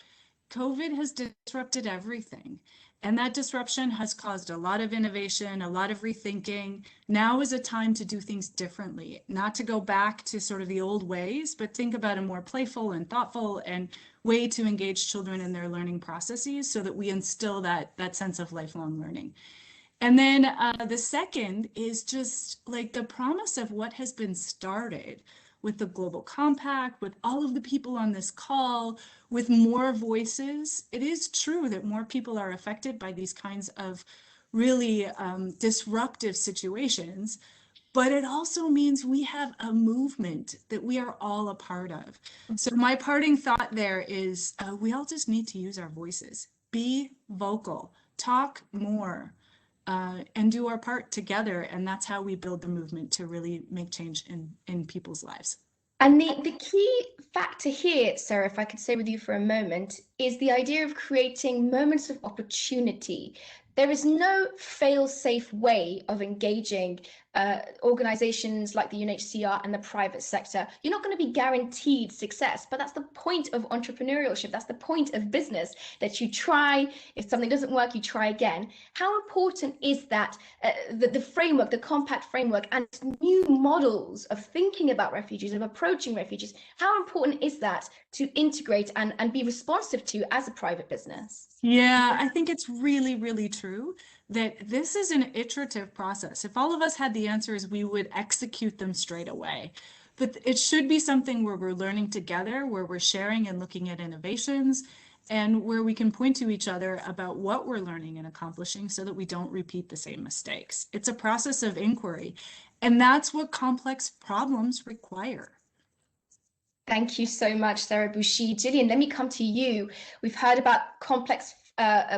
COVID has disrupted everything. And that disruption has caused a lot of innovation, a lot of rethinking. Now is a time to do things differently, not to go back to sort of the old ways, but think about a more playful and thoughtful and way to engage children in their learning processes so that we instill that sense of lifelong learning. And then the second is just like the promise of what has been started with the Global Compact, with all of the people on this call, with more voices. It is true that more people are affected by these kinds of really disruptive situations, but it also means we have a movement that we are all a part of. So my parting thought there is we all just need to use our voices, be vocal, talk more, and do our part together. And that's how we build the movement to really make change in people's lives. And the key factor here, Sarah, if I could stay with you for a moment, is the idea of creating moments of opportunity. There is no fail-safe way of engaging organizations like the UNHCR and the private sector. You're not going to be guaranteed success, but that's the point of entrepreneurship. That's the point of business, that you try. If something doesn't work, you try again. How important is that, the framework, the compact framework, and new models of thinking about refugees, of approaching refugees? How important is that to integrate and be responsive to as a private business? Yeah, I think it's really, really true that this is an iterative process. If all of us had the answers, we would execute them straight away. But it should be something where we're learning together, where we're sharing and looking at innovations, and where we can point to each other about what we're learning and accomplishing so that we don't repeat the same mistakes. It's a process of inquiry, and that's what complex problems require. Thank you so much, Sarah Bouchy. Gillian, let me come to you. We've heard about complex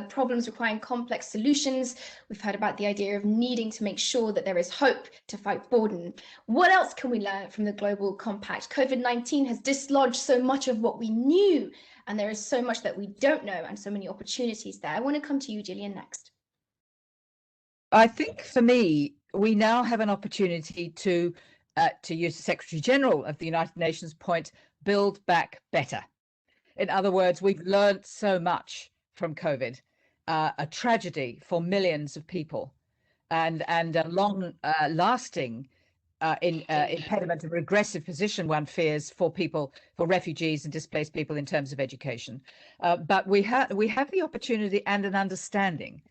problems requiring complex solutions. We've heard about the idea of needing to make sure that there is hope to fight boredom. What else can we learn from the Global Compact? COVID-19 has dislodged so much of what we knew, and there is so much that we don't know and so many opportunities there. I want to come to you, Gillian, next. I think for me, we now have an opportunity to use the Secretary General of the United Nations point, build back better. In other words, we've learned so much from COVID, a tragedy for millions of people, and a long lasting impediment and regressive position, one fears, for people, for refugees and displaced people in terms of education. But we have the opportunity and an understanding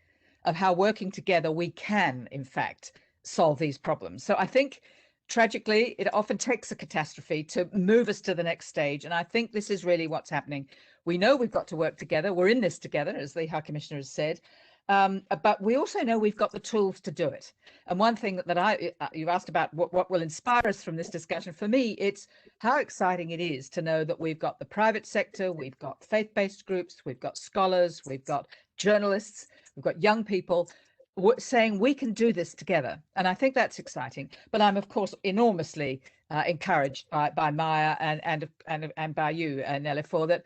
of how working together we can, in fact, solve these problems. So I think, tragically, it often takes a catastrophe to move us to the next stage. And I think this is really what's happening. We know we've got to work together. We're in this together, as the High Commissioner has said. But we also know we've got the tools to do it. And one thing that you asked about what will inspire us from this discussion, for me, it's how exciting it is to know that we've got the private sector, we've got faith-based groups, we've got scholars, we've got journalists, we've got young people saying we can do this together. And I think that's exciting. But I'm, of course, enormously encouraged by Maya and by you, Nella, for that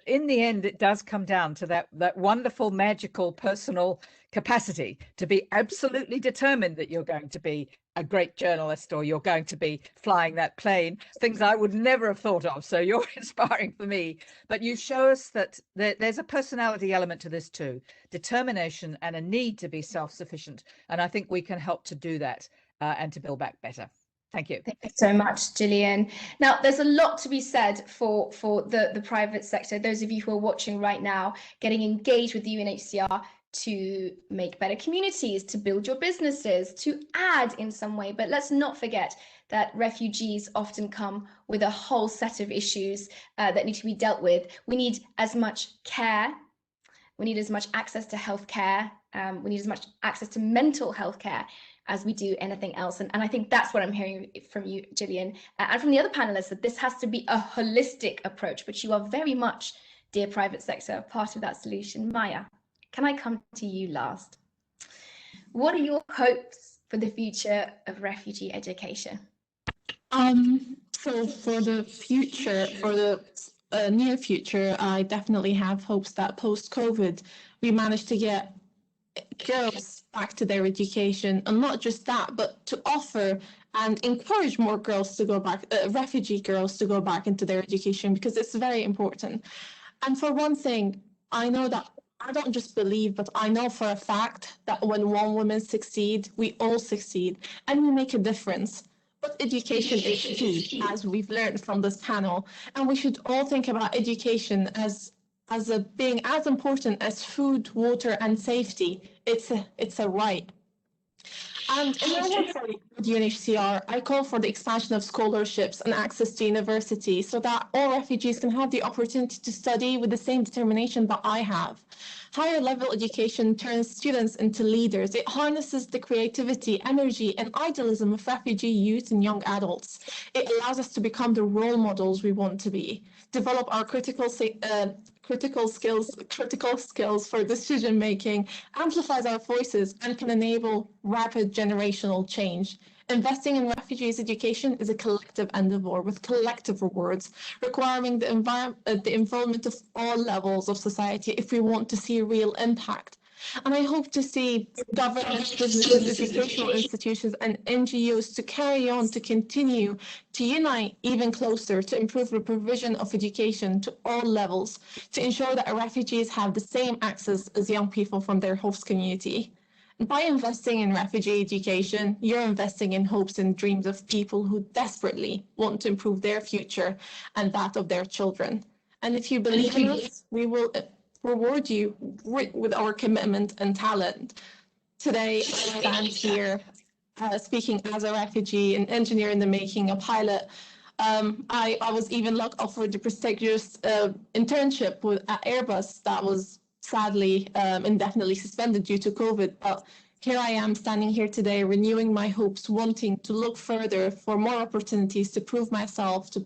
in the end, it does come down to that wonderful, magical, personal capacity to be absolutely determined that you're going to be a great journalist or you're going to be flying that plane, things I would never have thought of. So you're inspiring for me. But you show us that there's a personality element to this too, determination and a need to be self-sufficient. And I think we can help to do that and to build back better. Thank you. Thank you so much, Gillian. Now, there's a lot to be said for the private sector. Those of you who are watching right now, getting engaged with the UNHCR to make better communities, to build your businesses, to add in some way. But let's not forget that refugees often come with a whole set of issues that need to be dealt with. We need as much care. We need as much access to healthcare. We need as much access to mental health care as we do anything else. And I think that's what I'm hearing from you, Gillian, and from the other panelists, that this has to be a holistic approach, but you are very much, dear private sector, part of that solution. Maya, can I come to you last? What are your hopes for the future of refugee education? So for the future, for the near future, I definitely have hopes that post-COVID, we manage to get girls back to their education, and not just that, but to offer and encourage more girls to go back, refugee girls to go back into their education, because it's very important. And for one thing, I know that I don't just believe, but I know for a fact that when one woman succeeds, we all succeed and we make a difference. But education is key, as we've learned from this panel, and we should all think about education as being as important as food, water, and safety. It's a right. And in my work for the UNHCR, I call for the expansion of scholarships and access to university so that all refugees can have the opportunity to study with the same determination that I have. Higher level education turns students into leaders. It harnesses the creativity, energy, and idealism of refugee youth and young adults. It allows us to become the role models we want to be, develop our critical skills for decision making, amplifies our voices, and can enable rapid generational change. Investing in refugees' education is a collective endeavor with collective rewards, requiring the involvement of all levels of society if we want to see a real impact. And I hope to see governments, businesses, educational institutions, and NGOs to carry on, to continue to unite even closer, to improve the provision of education to all levels, to ensure that refugees have the same access as young people from their host community. And by investing in refugee education, you're investing in hopes and dreams of people who desperately want to improve their future and that of their children. And if you believe in us, we will reward you with our commitment and talent. Today, I stand here speaking as a refugee, an engineer in the making, a pilot. I was even offered the prestigious internship at Airbus that was sadly indefinitely suspended due to COVID. But here I am standing here today, renewing my hopes, wanting to look further for more opportunities to prove myself, to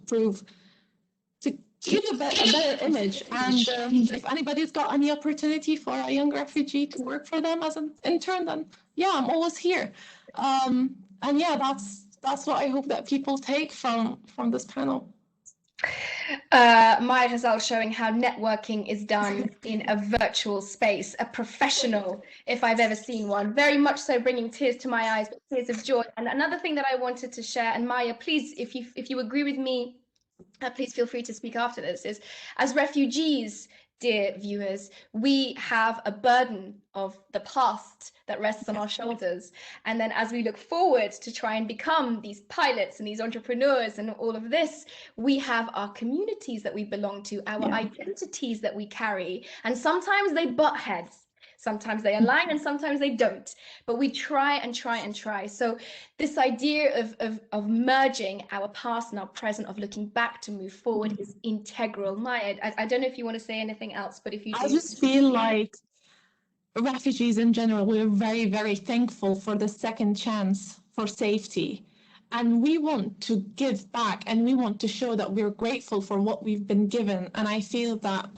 give a better image. And if anybody's got any opportunity for a young refugee to work for them as an intern, then yeah, I'm always here. And yeah, that's what I hope that people take from this panel. Maya Ghazal showing how networking is done in a virtual space, a professional, if I've ever seen one, very much so bringing tears to my eyes, but tears of joy. And another thing that I wanted to share, and Maya, please, if you agree with me, please feel free to speak after this, is as refugees, dear viewers, we have a burden of the past that rests on our shoulders. And then as we look forward to try and become these pilots and these entrepreneurs and all of this, we have our communities that we belong to, our identities that we carry. And sometimes they butt heads. Sometimes they align and sometimes they don't, but we try and try and try. So this idea of merging our past and our present, of looking back to move forward, is integral. Maya, I don't know if you want to say anything else, but if you do. I just feel like refugees in general, we're very, very thankful for the second chance for safety. And we want to give back, and we want to show that we're grateful for what we've been given. And I feel that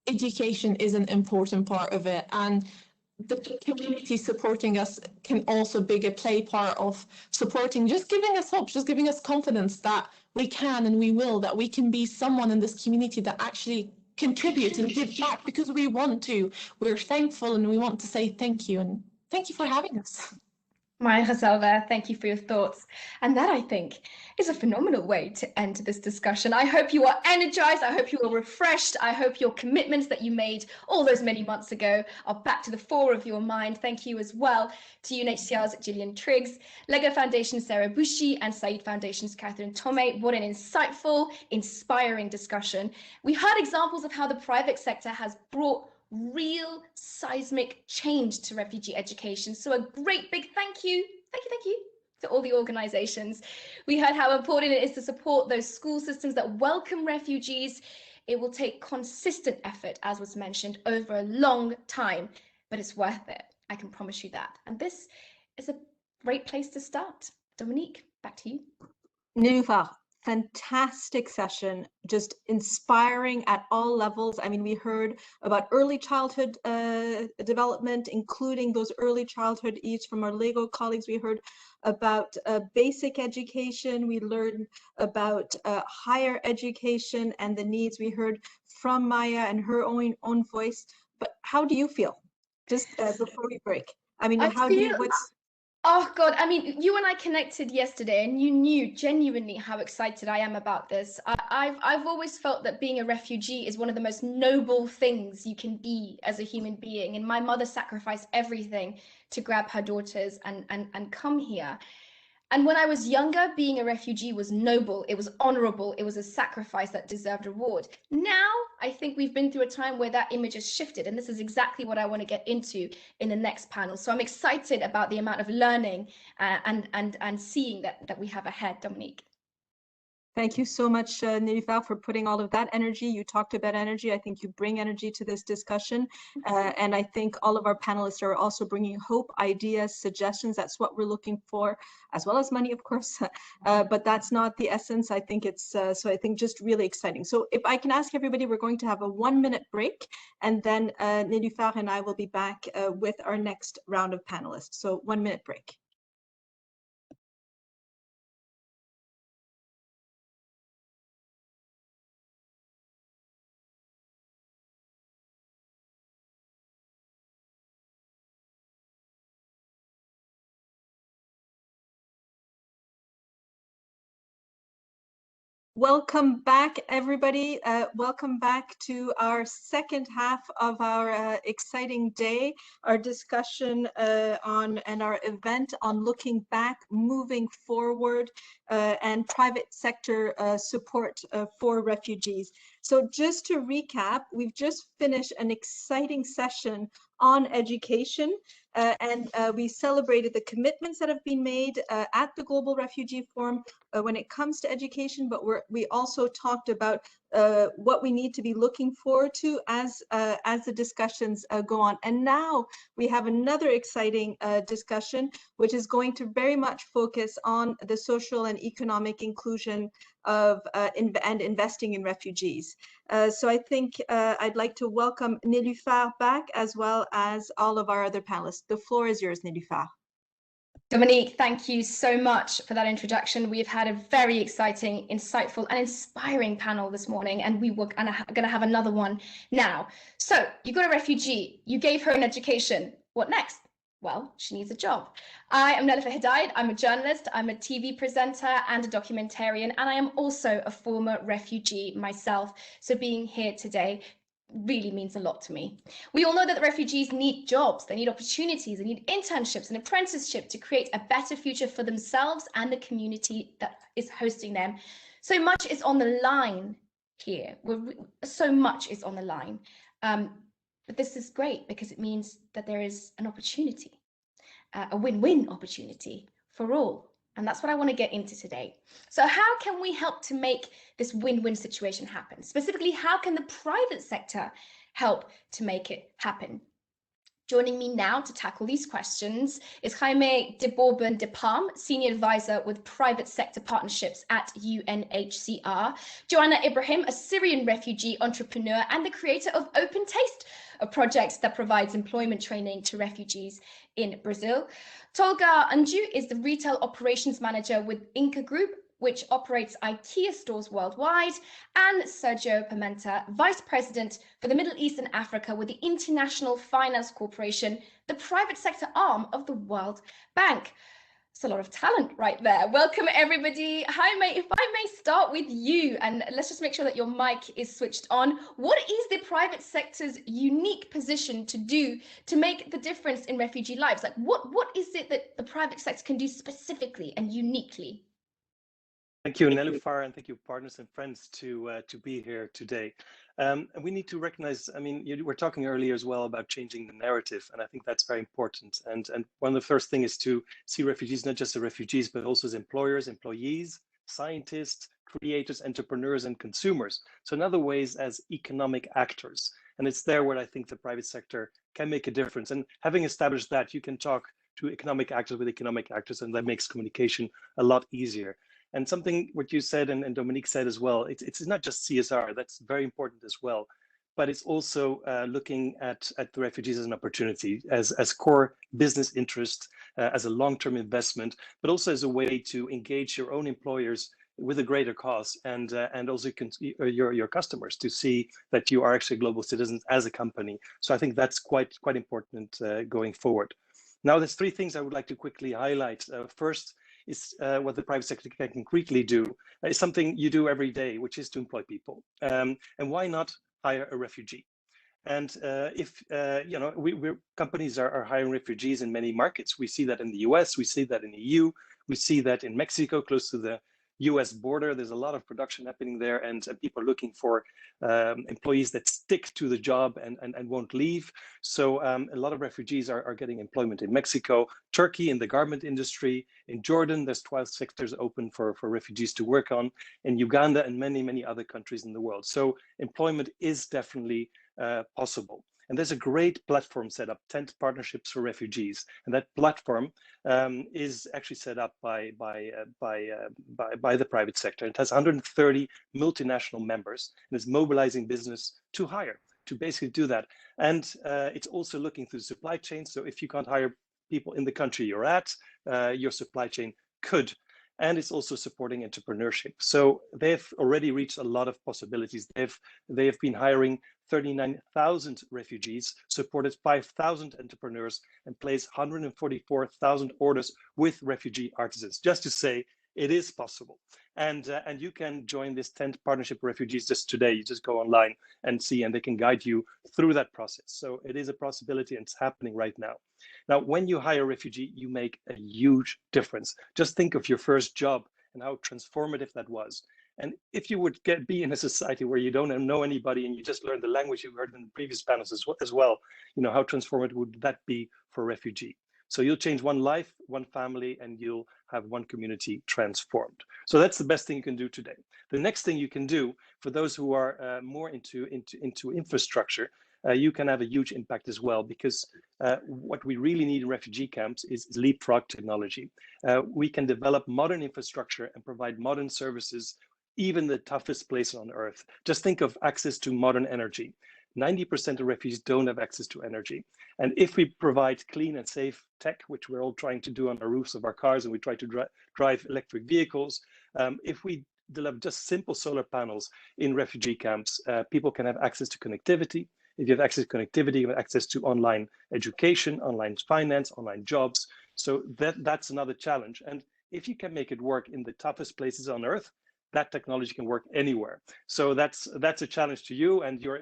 education is an important part of it, and the community supporting us can also be a play part of supporting, just giving us hope, just giving us confidence that we can and we will, that we can be someone in this community that actually contribute and give back, because we want to. We're thankful and we want to say thank you, and thank you for having us. Maya Ghazal, thank you for your thoughts. And that, I think, is a phenomenal way to end this discussion. I hope you are energized. I hope you are refreshed. I hope your commitments that you made all those many months ago are back to the fore of your mind. Thank you as well to UNHCR's Gillian Triggs, Lego Foundation's Sarah Bushi, and Said Foundation's Catherine Tomei. What an insightful, inspiring discussion. We heard examples of how the private sector has brought real seismic change to refugee education. So a great big thank you to all the organizations. We heard how important it is to support those school systems that welcome refugees. It will take consistent effort, as was mentioned, over a long time, but it's worth it. I can promise you that. And this is a great place to start. Dominique, back to you. Niloufer, fantastic session, just inspiring at all levels. I mean, we heard about early childhood development, including those early childhood eats from our LEGO colleagues. We heard about basic education. We learned about higher education and the needs. We heard from Maya and her own voice. But how do you feel? Just before we break. I mean, Oh God, I mean, you and I connected yesterday and you knew genuinely how excited I am about this. I've always felt that being a refugee is one of the most noble things you can be as a human being. And my mother sacrificed everything to grab her daughters and come here. And when I was younger, being a refugee was noble, it was honorable, it was a sacrifice that deserved reward. Now, I think we've been through a time where that image has shifted, and this is exactly what I want to get into in the next panel. So I'm excited about the amount of learning and seeing that we have ahead, Dominique. Thank you so much, Niloufer, for putting all of that energy. You talked about energy. I think you bring energy to this discussion. And I think all of our panelists are also bringing hope, ideas, suggestions. That's what we're looking for, as well as money, of course. But that's not the essence. I think it's, so I think just really exciting. So if I can ask everybody, we're going to have a 1-minute break. And then Niloufer and I will be back with our next round of panelists. So 1-minute break. Welcome back, everybody. Welcome back to our second half of our exciting day, our discussion and our event on looking back, moving forward, and private sector support for refugees. So just to recap, we've just finished an exciting session on education. And we celebrated the commitments that have been made at the Global Refugee Forum when it comes to education, but we also talked about what we need to be looking forward to as the discussions go on. And now we have another exciting discussion, which is going to very much focus on the social and economic inclusion of and investing in refugees. So I think I'd like to welcome Niloufer back, as well as all of our other panelists. The floor is yours, Niloufer. Dominique, thank you so much for that introduction. We've had a very exciting, insightful, and inspiring panel this morning, and we were going to have another one now. So you got a refugee, you gave her an education. What next? Well, she needs a job. I am Nelifar Hidayat. I'm a journalist, I'm a TV presenter and a documentarian, and I am also a former refugee myself. So being here today really means a lot to me. We all know that the refugees need jobs, they need opportunities, they need internships and apprenticeship to create a better future for themselves and the community that is hosting them. So much is on the line here. So much is on the line. But this is great because it means that there is an opportunity, a win-win opportunity for all. And that's what I want to get into today. So how can we help to make this win-win situation happen? Specifically, how can the private sector help to make it happen? Joining me now to tackle these questions is Jaime de Bourbon de Palm, Senior Advisor with Private Sector Partnerships at UNHCR, Joanna Ibrahim, a Syrian refugee entrepreneur and the creator of Open Taste, a project that provides employment training to refugees in Brazil. Tolga Anju is the Retail Operations Manager with Inca Group, which operates IKEA stores worldwide, and Sergio Pimenta, Vice President for the Middle East and Africa with the International Finance Corporation, the private sector arm of the World Bank. It's a lot of talent right there. Welcome, everybody. Jaime, if I may start with you, and let's just make sure that your mic is switched on. What is the private sector's unique position to do to make the difference in refugee lives? Like, what is it that the private sector can do specifically and uniquely? Thank you, Nelifar, and thank you, partners and friends, to be here today. And we need to recognize, I mean, you were talking earlier as well about changing the narrative, and I think that's very important. And one of the first things is to see refugees not just as refugees, but also as employers, employees, scientists, creators, entrepreneurs, and consumers. So in other ways, as economic actors. And it's there where I think the private sector can make a difference. And having established that, you can talk to economic actors with economic actors, and that makes communication a lot easier. And something what you said and Dominique said as well, it's not just CSR, that's very important as well, but it's also looking at the refugees as an opportunity, as core business interest, as a long-term investment, but also as a way to engage your own employers with a greater cause, and also your customers to see that you are actually global citizens as a company. So I think that's quite important going forward. Now, there's three things I would like to quickly highlight. First, is what the private sector can concretely do. It's something you do every day, which is to employ people. And why not hire a refugee? And if you know, companies are hiring refugees in many markets. We see that in the US, we see that in the EU, we see that in Mexico, close to the US border. There's a lot of production happening there, and people are looking for employees that stick to the job and won't leave. So a lot of refugees are getting employment in Mexico, Turkey in the garment industry, in Jordan, there's 12 sectors open for refugees to work on, in Uganda and many other countries in the world. So employment is definitely possible. And there's a great platform set up, Tent Partnerships for Refugees. And that platform is actually set up by the private sector. It has 130 multinational members and is mobilizing business to hire, to basically do that. And it's also looking through the supply chain. So if you can't hire people in the country you're at, your supply chain could. And it's also supporting entrepreneurship. So they've already reached a lot of possibilities. They have been hiring 39,000 refugees, supported 5,000 entrepreneurs, and placed 144,000 orders with refugee artisans, just to say it is possible. And you can join this Tent Partnership for Refugees just today. You just go online and see, and they can guide you through that process. So it is a possibility, and it's happening right now. Now, when you hire a refugee, you make a huge difference. Just think of your first job and how transformative that was. And if you would be in a society where you don't know anybody and you just learn the language you heard in the previous panels as well, you know, how transformative would that be for a refugee? So you'll change one life, one family, and you'll have one community transformed. So that's the best thing you can do today. The next thing you can do for those who are more into infrastructure, you can have a huge impact as well, because what we really need in refugee camps is leapfrog technology. We can develop modern infrastructure and provide modern services, even the toughest place on earth. Just think of access to modern energy. 90% of refugees don't have access to energy. And if we provide clean and safe tech, which we're all trying to do on the roofs of our cars, and we try to drive electric vehicles, if we develop just simple solar panels in refugee camps, people can have access to connectivity. If you have access to connectivity, you have access to online education, online finance, online jobs. So that's another challenge. And if you can make it work in the toughest places on earth, that technology can work anywhere. So that's a challenge to you, and your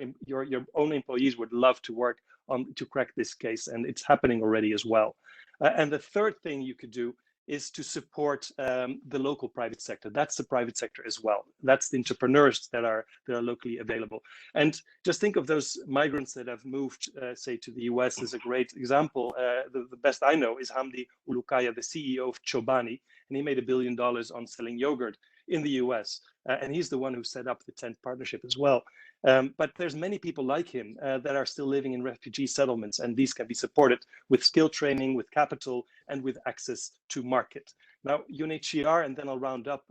own employees would love to work on to crack this case, and it's happening already as well. And the third thing you could do is to support the local private sector. That's the private sector as well. That's the entrepreneurs that are locally available. And just think of those migrants that have moved, say, to the US is a great example. The best I know is Hamdi Ulukaya, the CEO of Chobani, and he made $1 billion on selling yogurt in the US. And he's the one who set up the Tent Partnership as well. But there's many people like him that are still living in refugee settlements, and these can be supported with skill training, with capital, and with access to market. Now, UNHCR, and then I'll round up,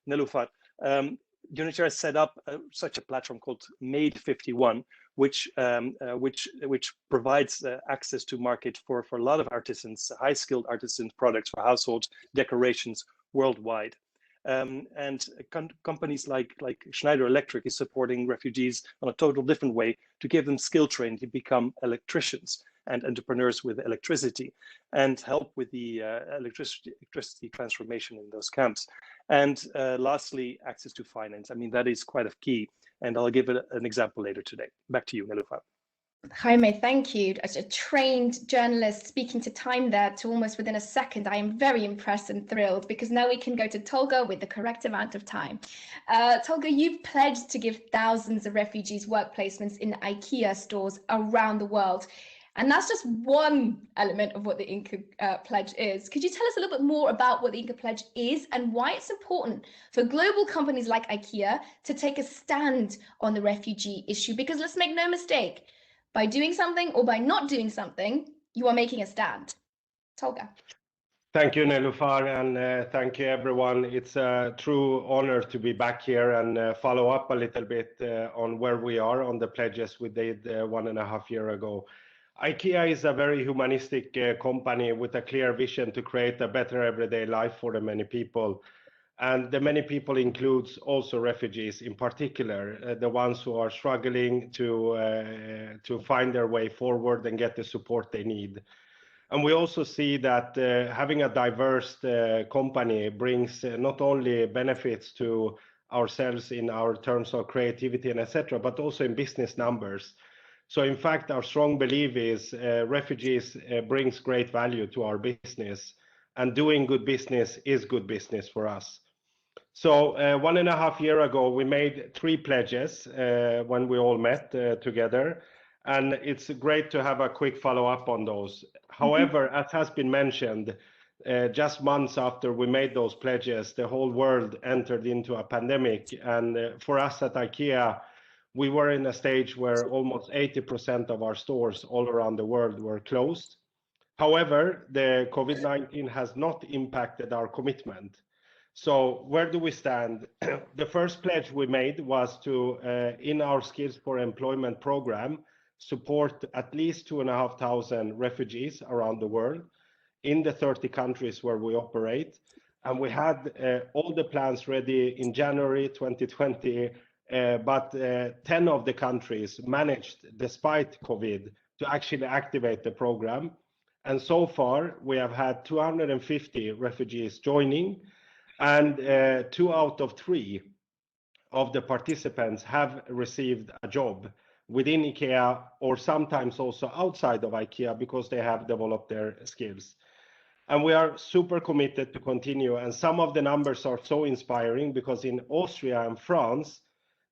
Nelufar. UNHCR has set up such a platform called Made 51, which provides access to market for a lot of artisans, high-skilled artisan products for households, decorations worldwide. And companies like Schneider Electric is supporting refugees on a total different way to give them skill training to become electricians and entrepreneurs with electricity, and help with the electricity transformation in those camps. And lastly, access to finance. I mean, that is quite a key, and I'll give it an example later today. Back to you, Nelufar. Jaime, thank you. As a trained journalist speaking to time there to almost within a second, I am very impressed and thrilled, because now we can go to Tolga with the correct amount of time. Tolga, you've pledged to give thousands of refugees work placements in IKEA stores around the world. And that's just one element of what the Inca Pledge is. Could you tell us a little bit more about what the Inca Pledge is and why it's important for global companies like IKEA to take a stand on the refugee issue? Because let's make no mistake, by doing something or by not doing something, you are making a stand. Tolga. Thank you, Nelufar, and thank you, everyone. It's a true honor to be back here and follow up a little bit on where we are on the pledges we did 1.5 years ago. IKEA is a very humanistic company with a clear vision to create a better everyday life for the many people. And the many people includes also refugees, in particular, the ones who are struggling to find their way forward and get the support they need. And we also see that having a diverse company brings not only benefits to ourselves in our terms of creativity and etc., but also in business numbers. So in fact, our strong belief is refugees brings great value to our business, and doing good business is good business for us. So 1.5 years ago, we made 3 pledges when we all met together, and it's great to have a quick follow-up on those. However, as has been mentioned, just months after we made those pledges, the whole world entered into a pandemic, and for us at IKEA, we were in a stage where almost 80% of our stores all around the world were closed. However, the COVID-19 has not impacted our commitment. So where do we stand? The first pledge we made was to, in our Skills for Employment program, support at least 2,500 refugees around the world in the 30 countries where we operate. And we had all the plans ready in January 2020, but 10 of the countries managed, despite COVID, to actually activate the program. And so far, we have had 250 refugees joining, and 2 out of 3 of the participants have received a job within IKEA, or sometimes also outside of IKEA, because they have developed their skills. And we are super committed to continue. And some of the numbers are so inspiring, because in Austria and France,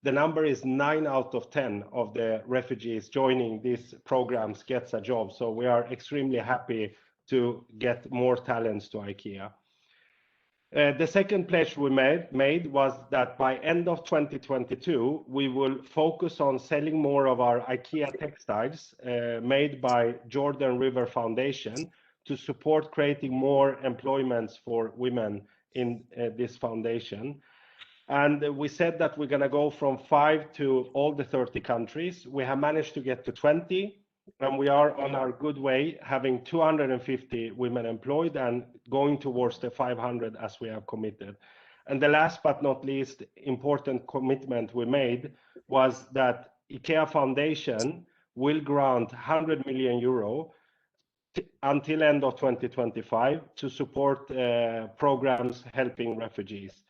the number is 9 out of 10 of the refugees joining these programs gets a job. So we are extremely happy to get more talents to IKEA. The second pledge we made was that by end of 2022, we will focus on selling more of our IKEA textiles made by Jordan River Foundation to support creating more employments for women in this foundation. And we said that we're going to go from 5 to all the 30 countries. We have managed to get to 20, and we are on our good way, having 250 women employed and going towards the 500 as we have committed. And the last but not least important commitment we made was that IKEA Foundation will grant 100 million euro until end of 2025 to support programs helping refugees.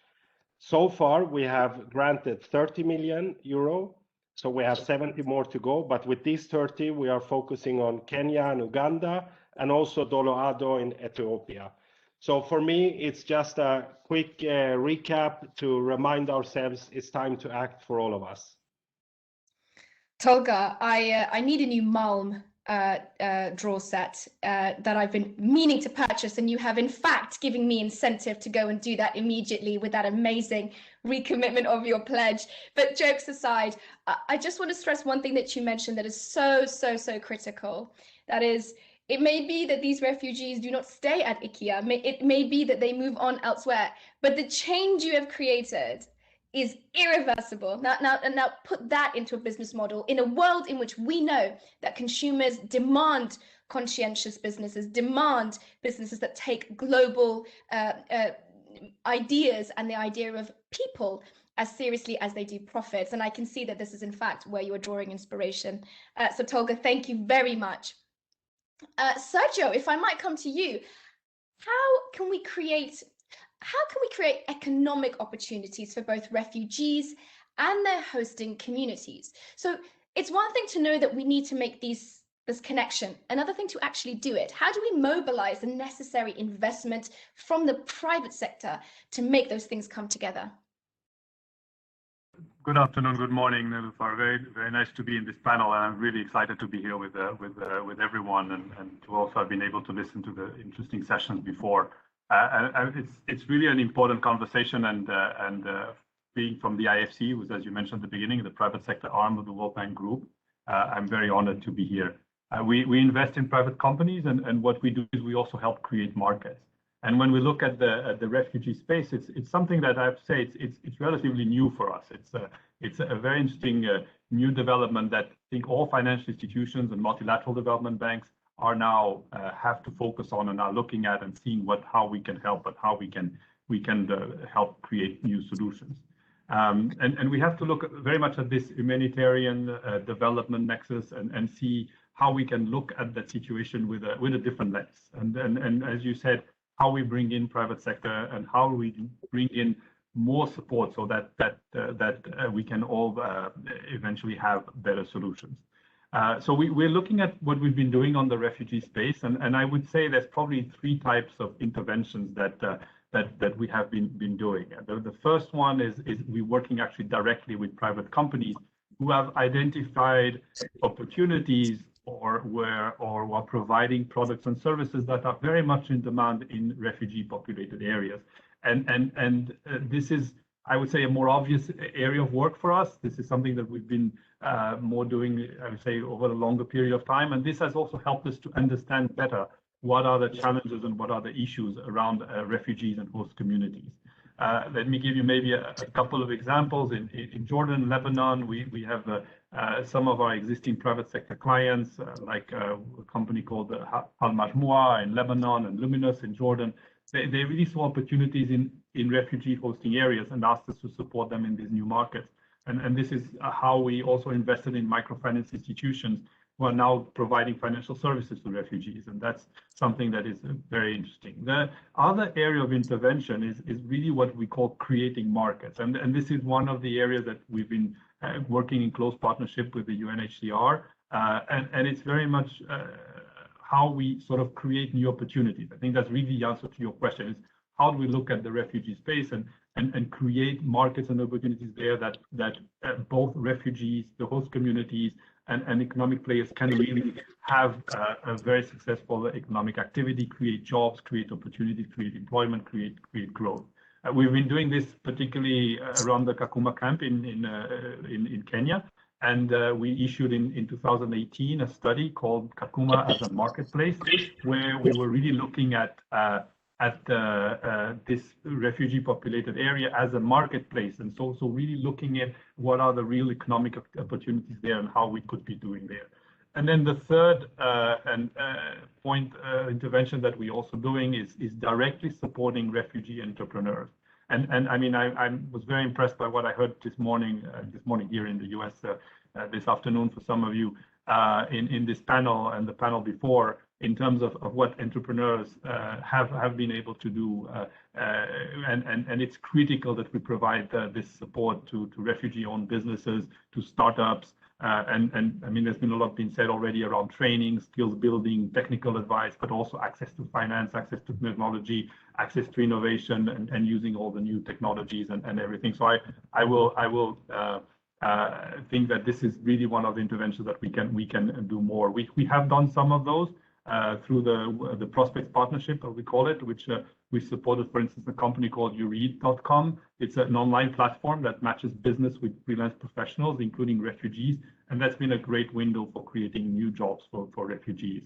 So far, we have granted 30 million euro, so we have 70 more to go. But with these 30, we are focusing on Kenya and Uganda, and also Doloado in Ethiopia. So for me, it's just a quick recap to remind ourselves it's time to act for all of us. Tolga, I need a new Malm draw set that I've been meaning to purchase, and you have in fact given me incentive to go and do that immediately with that amazing recommitment of your pledge. But jokes aside, I just want to stress one thing that you mentioned that is so critical. That is, it may be that these refugees do not stay at IKEA. It may be that they move on elsewhere, but the change you have created is irreversible. Now put that into a business model in a world in which we know that consumers demand conscientious businesses, demand businesses that take global ideas and the idea of people as seriously as they do profits. And I can see that this is in fact where you are drawing inspiration. So Tolga, thank you very much. Sergio, if I might come to you, how can we create economic opportunities for both refugees and their hosting communities? So it's one thing to know that we need to make this connection, another thing to actually do it. How do we mobilize the necessary investment from the private sector to make those things come together? Good afternoon, good morning, Nilüfer. Very nice to be in this panel, and I'm really excited to be here with everyone, and to also have been able to listen to the interesting sessions before. It's really an important conversation, and being from the IFC, was, as you mentioned at the beginning, the private sector arm of the World Bank Group, I'm very honored to be here. We invest in private companies, and what we do is we also help create markets. And when we look at the refugee space, it's something that I have to say it's relatively new for us. It's a very interesting new development that I think all financial institutions and multilateral development banks are now have to focus on and are looking at and seeing how we can help, but how we can help create new solutions. And we have to look very much at this humanitarian development nexus and see how we can look at that situation with a different lens. And as you said, how we bring in private sector and how we bring in more support so that we can all eventually have better solutions. So we're looking at what we've been doing on the refugee space, and I would say there's probably 3 types of interventions that we have been doing. The first one is we're working actually directly with private companies who have identified opportunities or are providing products and services that are very much in demand in refugee populated areas. And this is, I would say, a more obvious area of work for us. This is something that we've been more doing, I would say, over a longer period of time. And this has also helped us to understand better what are the challenges and what are the issues around refugees and host communities. Let me give you maybe a couple of examples. In Jordan, Lebanon, we have some of our existing private sector clients, like a company called Al Majmoua in Lebanon and Luminous in Jordan. They really saw opportunities in refugee hosting areas and asked us to support them in these new markets. And this is how we also invested in microfinance institutions who are now providing financial services to refugees. And that's something that is very interesting. The other area of intervention is really what we call creating markets. And this is one of the areas that we've been working in close partnership with the UNHCR. And it's very much how we sort of create new opportunities. I think that's really the answer to your question, is how do we look at the refugee space and create markets and opportunities there that both refugees, the host communities, and economic players can really have a very successful economic activity, create jobs, create opportunities, create employment, create growth. We've been doing this particularly around the Kakuma camp in Kenya, and we issued in 2018 a study called Kakuma as a Marketplace, where we were really looking at at this refugee populated area as a marketplace, and so really looking at what are the real economic opportunities there and how we could be doing there. And then the third intervention that we're also doing is directly supporting refugee entrepreneurs. And I mean, I was very impressed by what I heard this morning here in the US, this afternoon for some of you in this panel and the panel before, in terms of what entrepreneurs have been able to do. And it's critical that we provide this support to refugee-owned businesses, to startups. And I mean, there's been a lot being said already around training, skills building, technical advice, but also access to finance, access to technology, access to innovation, and using all the new technologies and everything. So I will think that this is really one of the interventions that we can do more. We have done some of those through the Prospects Partnership, as we call it, which we supported, for instance, a company called youread.com. It's an online platform that matches business with freelance professionals, including refugees, and that's been a great window for creating new jobs for refugees.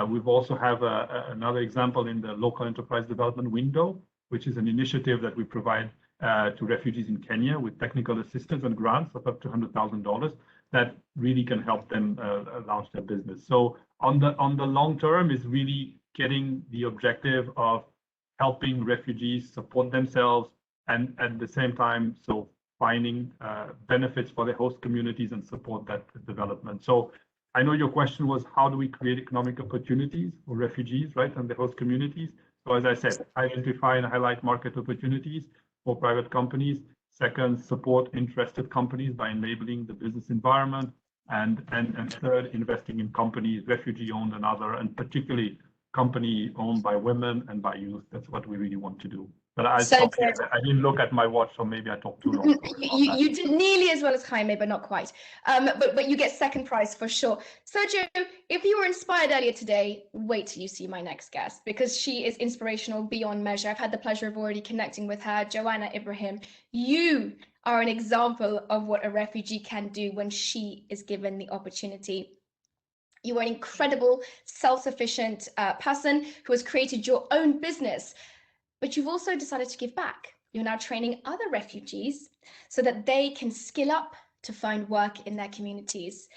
We've also have another example in the Local Enterprise Development Window, which is an initiative that we provide to refugees in Kenya with technical assistance and grants of up to $100,000 that really can help them launch their business. So on the long term is really getting the objective of helping refugees support themselves, and at the same time, so finding benefits for the host communities and support that development. So I know your question was, how do we create economic opportunities for refugees, right, and the host communities? So as I said, identify and highlight market opportunities for private companies. Second, support interested companies by enabling the business environment. And third, investing in companies, refugee-owned and other, and particularly company owned by women and by youth. That's what we really want to do. But I didn't look at my watch, so maybe I talked too long. You did nearly as well as Jaime, but not quite. But you get second prize for sure. Sergio, if you were inspired earlier today, wait till you see my next guest, because she is inspirational beyond measure. I've had the pleasure of already connecting with her. Joanna Ibrahim, you are an example of what a refugee can do when she is given the opportunity. You are an incredible, self-sufficient person who has created your own business, but you've also decided to give back. You're now training other refugees so that they can skill up to find work in their communities.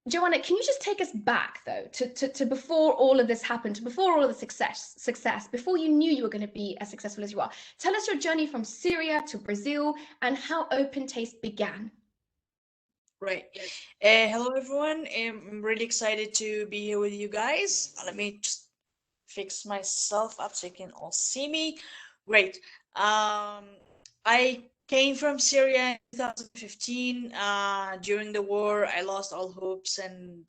Joanna, can you just take us back, though, to before all of this happened, to before all of the success, before you knew you were going to be as successful as you are? Tell us your journey from Syria to Brazil and how Open Taste began. Right. Hello, everyone. I'm really excited to be here with you guys. Let me just fix myself up so you can all see me. Great. I came from Syria in 2015. During the war, I lost all hopes, and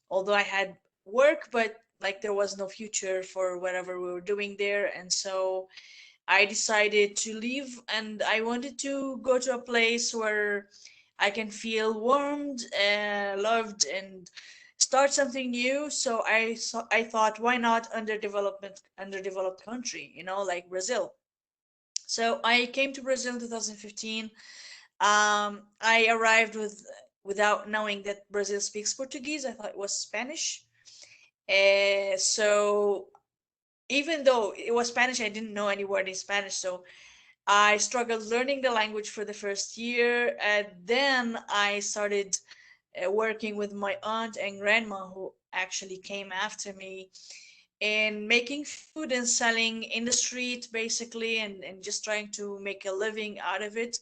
although I had work, but like there was no future for whatever we were doing there, and so I decided to leave, and I wanted to go to a place where I can feel warmed, loved, and start something new. So I thought, why not underdeveloped country, you know, like Brazil. So I came to Brazil in 2015. I arrived without knowing that Brazil speaks Portuguese. I thought it was Spanish. So even though it was Spanish, I didn't know any word in Spanish. So I struggled learning the language for the first year. And then I started working with my aunt and grandma, who actually came after me, in making food and selling in the street, basically, and just trying to make a living out of it.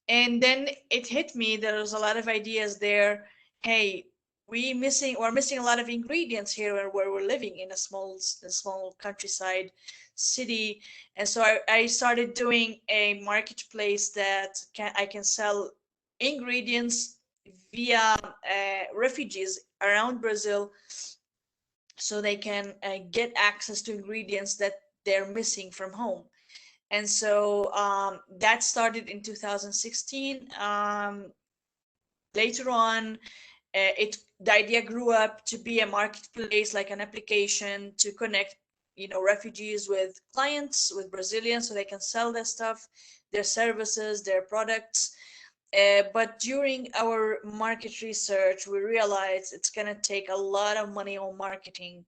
And then it hit me, there was a lot of ideas there. Hey, we're missing a lot of ingredients here where we're living in a small countryside city. And so I started doing a marketplace that I can sell ingredients via refugees around Brazil, so they can get access to ingredients that they're missing from home. And so that started in 2016. Later on, the idea grew up to be a marketplace, like an application to connect, you know, refugees with clients, with Brazilians, so they can sell their stuff, their services, their products. But during our market research, we realized it's going to take a lot of money on marketing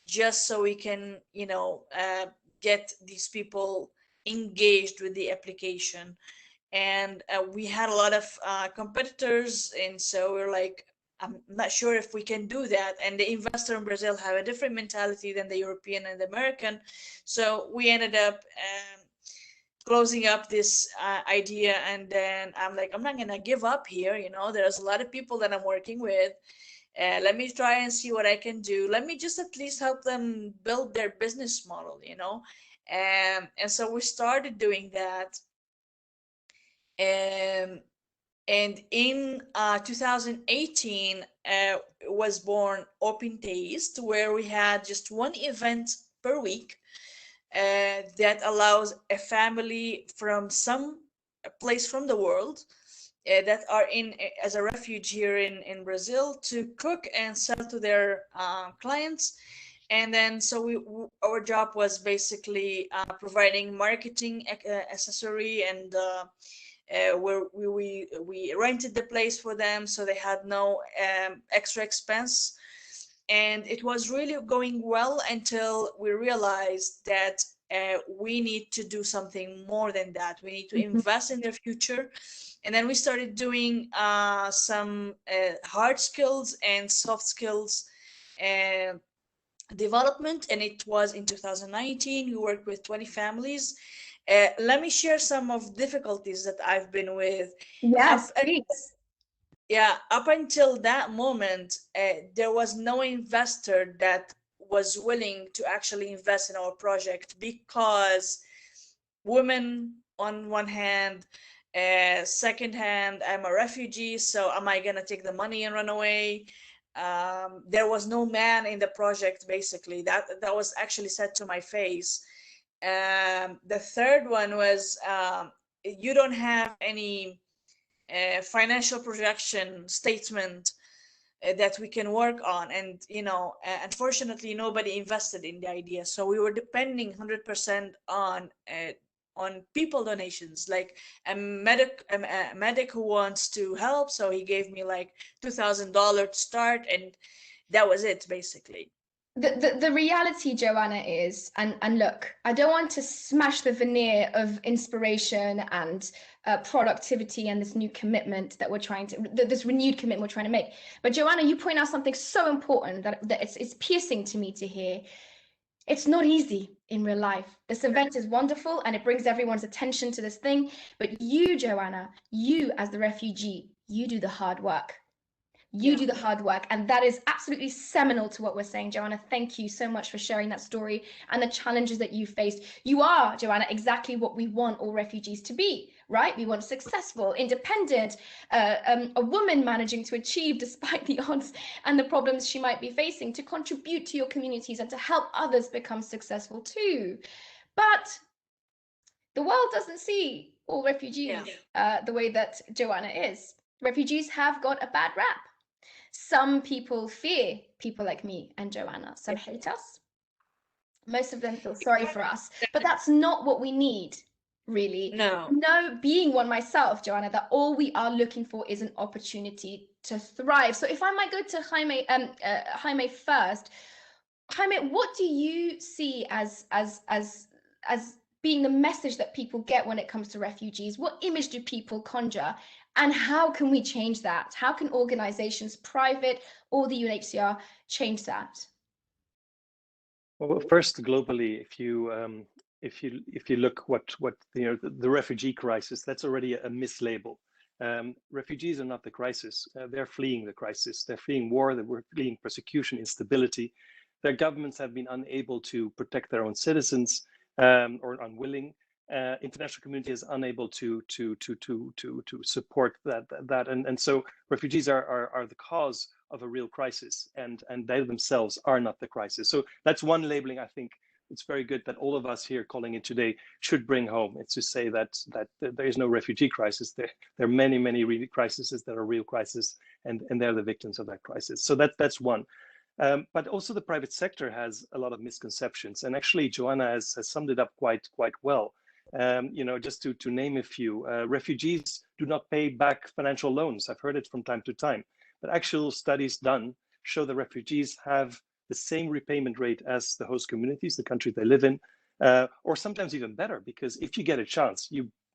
just so we can, you know, get these people engaged with the application. And we had a lot of competitors, and so we're like, I'm not sure if we can do that. And the investor in Brazil have a different mentality than the European and the American. So we ended up closing up this idea. And then I'm like, I'm not gonna give up here. You know, there's a lot of people that I'm working with. Let me try and see what I can do. Let me just at least help them build their business model, you know. And so we started doing that. And in 2018 was born Open Taste, where we had just one event per week that allows a family from some place from the world that are in as a refugee here in Brazil to cook and sell to their clients. And then so our job was basically providing marketing accessory, and where we rented the place for them, so they had no extra expense. And it was really going well until we realized that we need to do something more than that. We need to invest in their future. And then we started doing some hard skills and soft skills development. And it was in 2019. We worked with 20 families. Let me share some of difficulties that I've been with. Yes, please. Yeah, up until that moment, there was no investor that was willing to actually invest in our project, because women on one hand, second hand, I'm a refugee, so am I gonna take the money and run away? There was no man in the project, basically. That was actually said to my face. The third one was you don't have any financial projection statement that we can work on. And you know, unfortunately, nobody invested in the idea, so we were depending 100% on people donations. Like a medic who wants to help, so he gave me like $2,000 to start, and that was it, basically. The reality, Joanna, is, and look, I don't want to smash the veneer of inspiration and productivity and this new commitment that we're trying to, this renewed commitment we're trying to make. But Joanna, you point out something so important that it's piercing to me to hear. It's not easy in real life. This event is wonderful and it brings everyone's attention to this thing. But you, Joanna, you as the refugee, you do the hard work. You do the hard work, and that is absolutely seminal to what we're saying. Joanna, thank you so much for sharing that story and the challenges that you faced. You are, Joanna, exactly what we want all refugees to be, right? We want successful, independent, a woman managing to achieve despite the odds and the problems she might be facing, to contribute to your communities and to help others become successful too. But the world doesn't see all refugees the way that Joanna is. Refugees have got a bad rap. Some people fear people like me and Joanna. Some hate us. Most of them feel sorry for us. But that's not what we need, really. No. No, being one myself, Joanna, that all we are looking for is an opportunity to thrive. So if I might go to Jaime first. Jaime, what do you see as being the message that people get when it comes to refugees? What image do people conjure? And how can we change that? How can organizations, private or the UNHCR, change that? Well, first, globally, if you look what the refugee crisis, that's already a mislabel. Refugees are not the crisis. They're fleeing the crisis. They're fleeing war. They're fleeing persecution, instability. Their governments have been unable to protect their own citizens, or unwilling. International community is unable to support that, and so refugees are the cause of a real crisis, and they themselves are not the crisis. So that's one labeling. I think it's very good that all of us here calling it today should bring home. It's to say that there is no refugee crisis. There are many real crises that are real crises, and they're the victims of that crisis. So that's one. But also the private sector has a lot of misconceptions, and actually Joanna has summed it up quite well. Just to name a few, refugees do not pay back financial loans. I've heard it from time to time, but actual studies done show that refugees have the same repayment rate as the host communities, the country they live in. or sometimes even better, because if you get a chance,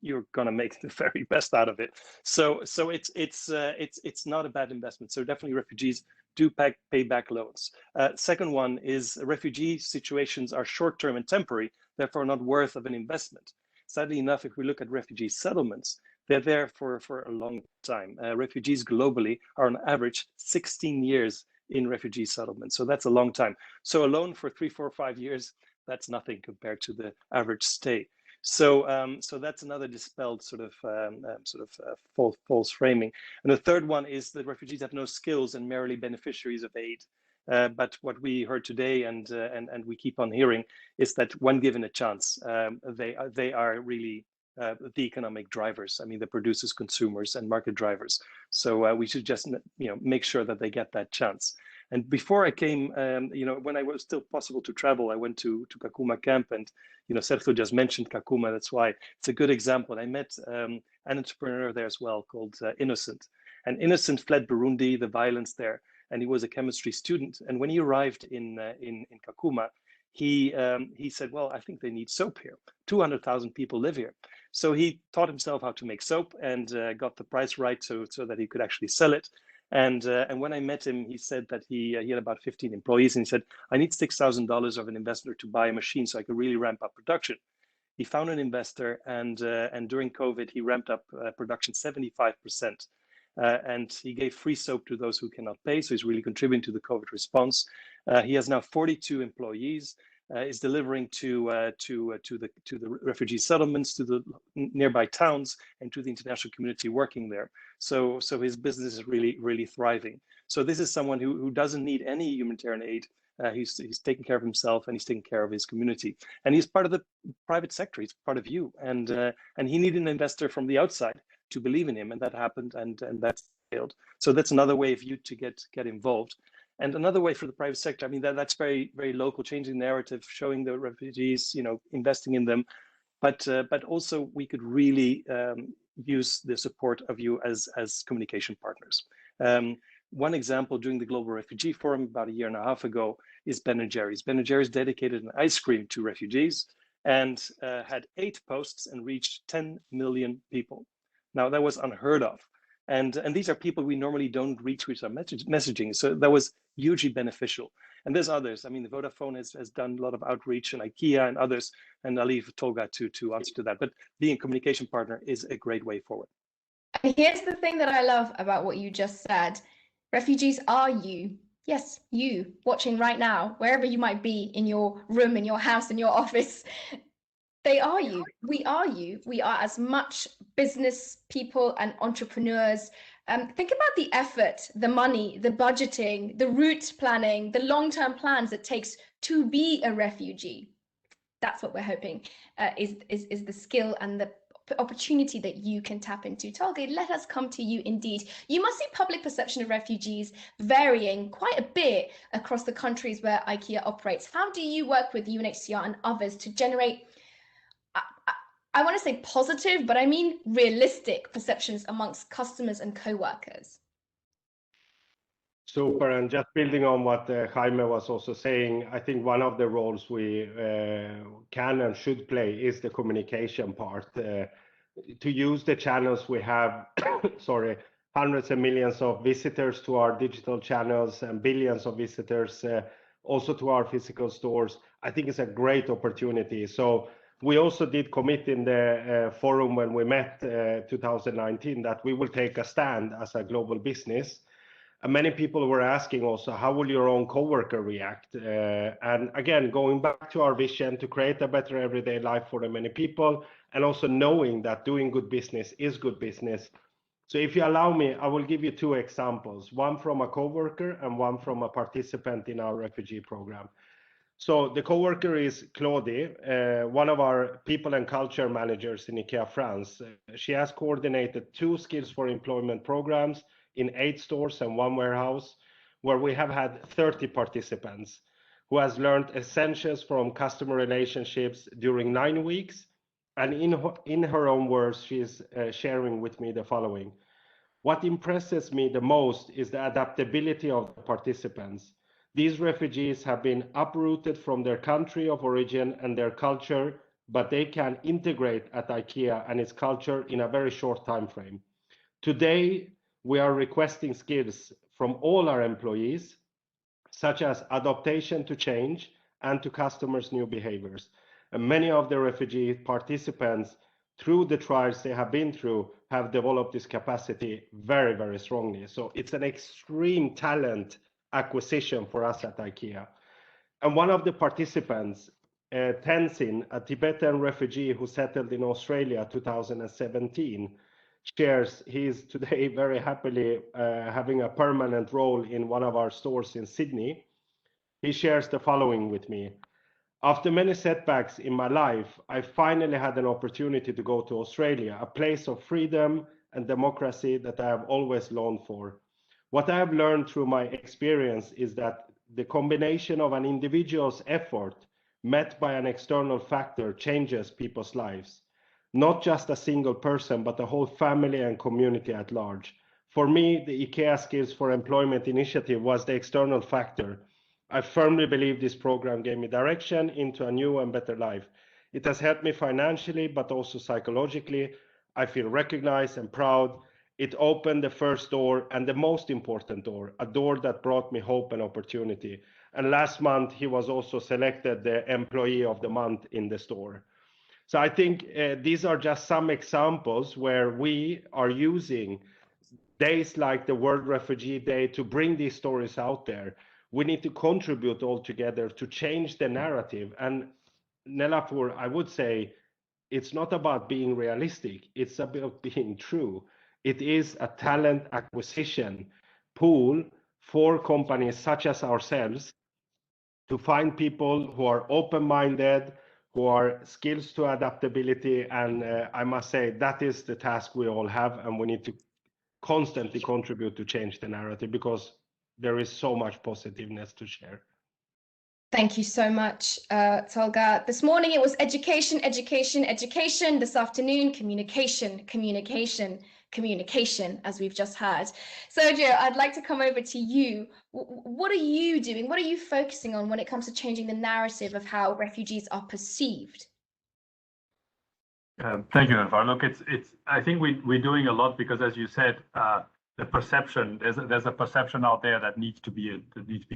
you're going to make the very best out of it. So it's not a bad investment. So definitely refugees do pay back loans. Second one is refugee situations are short-term and temporary, therefore not worth of an investment. Sadly enough, if we look at refugee settlements, they're there for a long time. Refugees globally are on average 16 years in refugee settlements. So that's a long time. So a loan for 3, 4, 5 years, that's nothing compared to the average stay. So that's another dispelled sort of false framing. And the third one is that refugees have no skills and merely beneficiaries of aid. But what we heard today and we keep on hearing is that when given a chance, they are really the economic drivers. I mean, the producers, consumers, and market drivers. So we should just make sure that they get that chance. And before I came, when I was still possible to travel, I went to Kakuma camp, and Sergio just mentioned Kakuma. That's why it's a good example. I met an entrepreneur there as well called Innocent. And Innocent fled Burundi, the violence there, and he was a chemistry student. And when he arrived in Kakuma, he said, well, I think they need soap here. 200,000 people live here. So he taught himself how to make soap and got the price right so that he could actually sell it. And when I met him, he said that he had about 15 employees, and he said, I need $6,000 of an investor to buy a machine so I could really ramp up production. He found an investor, and during COVID, he ramped up production 75%. And he gave free soap to those who cannot pay. So he's really contributing to the COVID response. He has now 42 employees. Is delivering to the refugee settlements, to the nearby towns, and to the international community working there. So his business is really thriving. So this is someone who doesn't need any humanitarian aid. He's taking care of himself, and he's taking care of his community. And he's part of the private sector. He's part of you. And he needed an investor from the outside to believe in him, and that happened, and that's failed. So that's another way of you to get involved. And another way for the private sector, I mean, that's very local, changing the narrative, showing the refugees, investing in them. But also we could really use the support of you as communication partners. One example during the Global Refugee Forum about 1.5 years ago is Ben & Jerry's. Ben & Jerry's dedicated an ice cream to refugees and had 8 posts and reached 10 million people. Now that was unheard of. And these are people we normally don't reach with our messaging. So that was hugely beneficial. And there's others. I mean, the Vodafone has done a lot of outreach, and IKEA and others. And I'll leave Tolga to answer to that. But being a communication partner is a great way forward. Here's the thing that I love about what you just said. Refugees are you. Yes, you watching right now, wherever you might be, in your room, in your house, in your office. They are you. We are you. We are as much business people and entrepreneurs. Think about the effort, the money, the budgeting, the route planning, the long-term plans it takes to be a refugee. That's what we're hoping is the skill and the opportunity that you can tap into. Tolga, let us come to you indeed. You must see public perception of refugees varying quite a bit across the countries where IKEA operates. How do you work with UNHCR and others to generate, I want to say positive, but I mean realistic perceptions amongst customers and co-workers? Super, and just building on what Jaime was also saying, I think one of the roles we can and should play is the communication part. To use the channels we have, sorry, hundreds of millions of visitors to our digital channels and billions of visitors also to our physical stores, I think it's a great opportunity. So we also did commit in the forum when we met 2019 that we will take a stand as a global business. And many people were asking also, how will your own coworker react? And again, going back to our vision to create a better everyday life for the many people, and also knowing that doing good business is good business. So if you allow me, I will give you 2 examples, one from a coworker and one from a participant in our refugee program. So the coworker is Claudie, one of our people and culture managers in IKEA France. She has coordinated 2 skills for employment programs in 8 stores and 1 warehouse, where we have had 30 participants who has learned essentials from customer relationships during 9 weeks. And in her own words, she is sharing with me the following. What impresses me the most is the adaptability of the participants. These refugees have been uprooted from their country of origin and their culture, but they can integrate at IKEA and its culture in a very short time frame. Today, we are requesting skills from all our employees, such as adaptation to change and to customers' new behaviors. And many of the refugee participants, through the trials they have been through, have developed this capacity very, very strongly. So it's an extreme talent acquisition for us at IKEA. And one of the participants, Tenzin, a Tibetan refugee who settled in Australia 2017, shares he is today very happily having a permanent role in one of our stores in Sydney. He shares the following with me. After many setbacks in my life, I finally had an opportunity to go to Australia, a place of freedom and democracy that I have always longed for. What I have learned through my experience is that the combination of an individual's effort met by an external factor changes people's lives. Not just a single person, but the whole family and community at large. For me, the IKEA Skills for Employment initiative was the external factor. I firmly believe this program gave me direction into a new and better life. It has helped me financially, but also psychologically. I feel recognized and proud. It opened the first door and the most important door, a door that brought me hope and opportunity. And last month, he was also selected the Employee of the Month in the store. So I think these are just some examples where we are using days like the World Refugee Day to bring these stories out there. We need to contribute all together to change the narrative. And Nelafur, I would say, it's not about being realistic, it's about being true. It is a talent acquisition pool for companies such as ourselves to find people who are open-minded, who are skills to adaptability. And I must say that is the task we all have, and we need to constantly contribute to change the narrative because there is so much positiveness to share. Thank you so much, Tolga. This morning it was education, education, education. This afternoon, communication, communication, communication, as we've just heard. Sergio, I'd like to come over to you. What are you doing? What are you focusing on when it comes to changing the narrative of how refugees are perceived? Thank you, Nilüfer. Look, I think we're doing a lot because, as you said, the perception, there's a perception out there that needs to be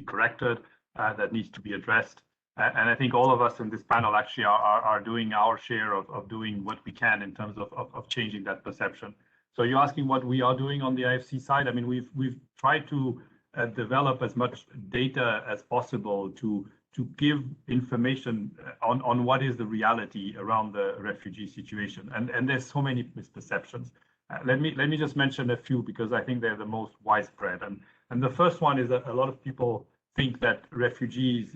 corrected, that needs to be addressed. And I think all of us in this panel actually are doing our share of doing what we can in terms of changing that perception. So you're asking what we are doing on the IFC side. I mean, we've tried to develop as much data as possible to give information on what is the reality around the refugee situation. And there's so many misperceptions. Let me just mention a few because I think they're the most widespread. And the first one is that a lot of people think that refugees,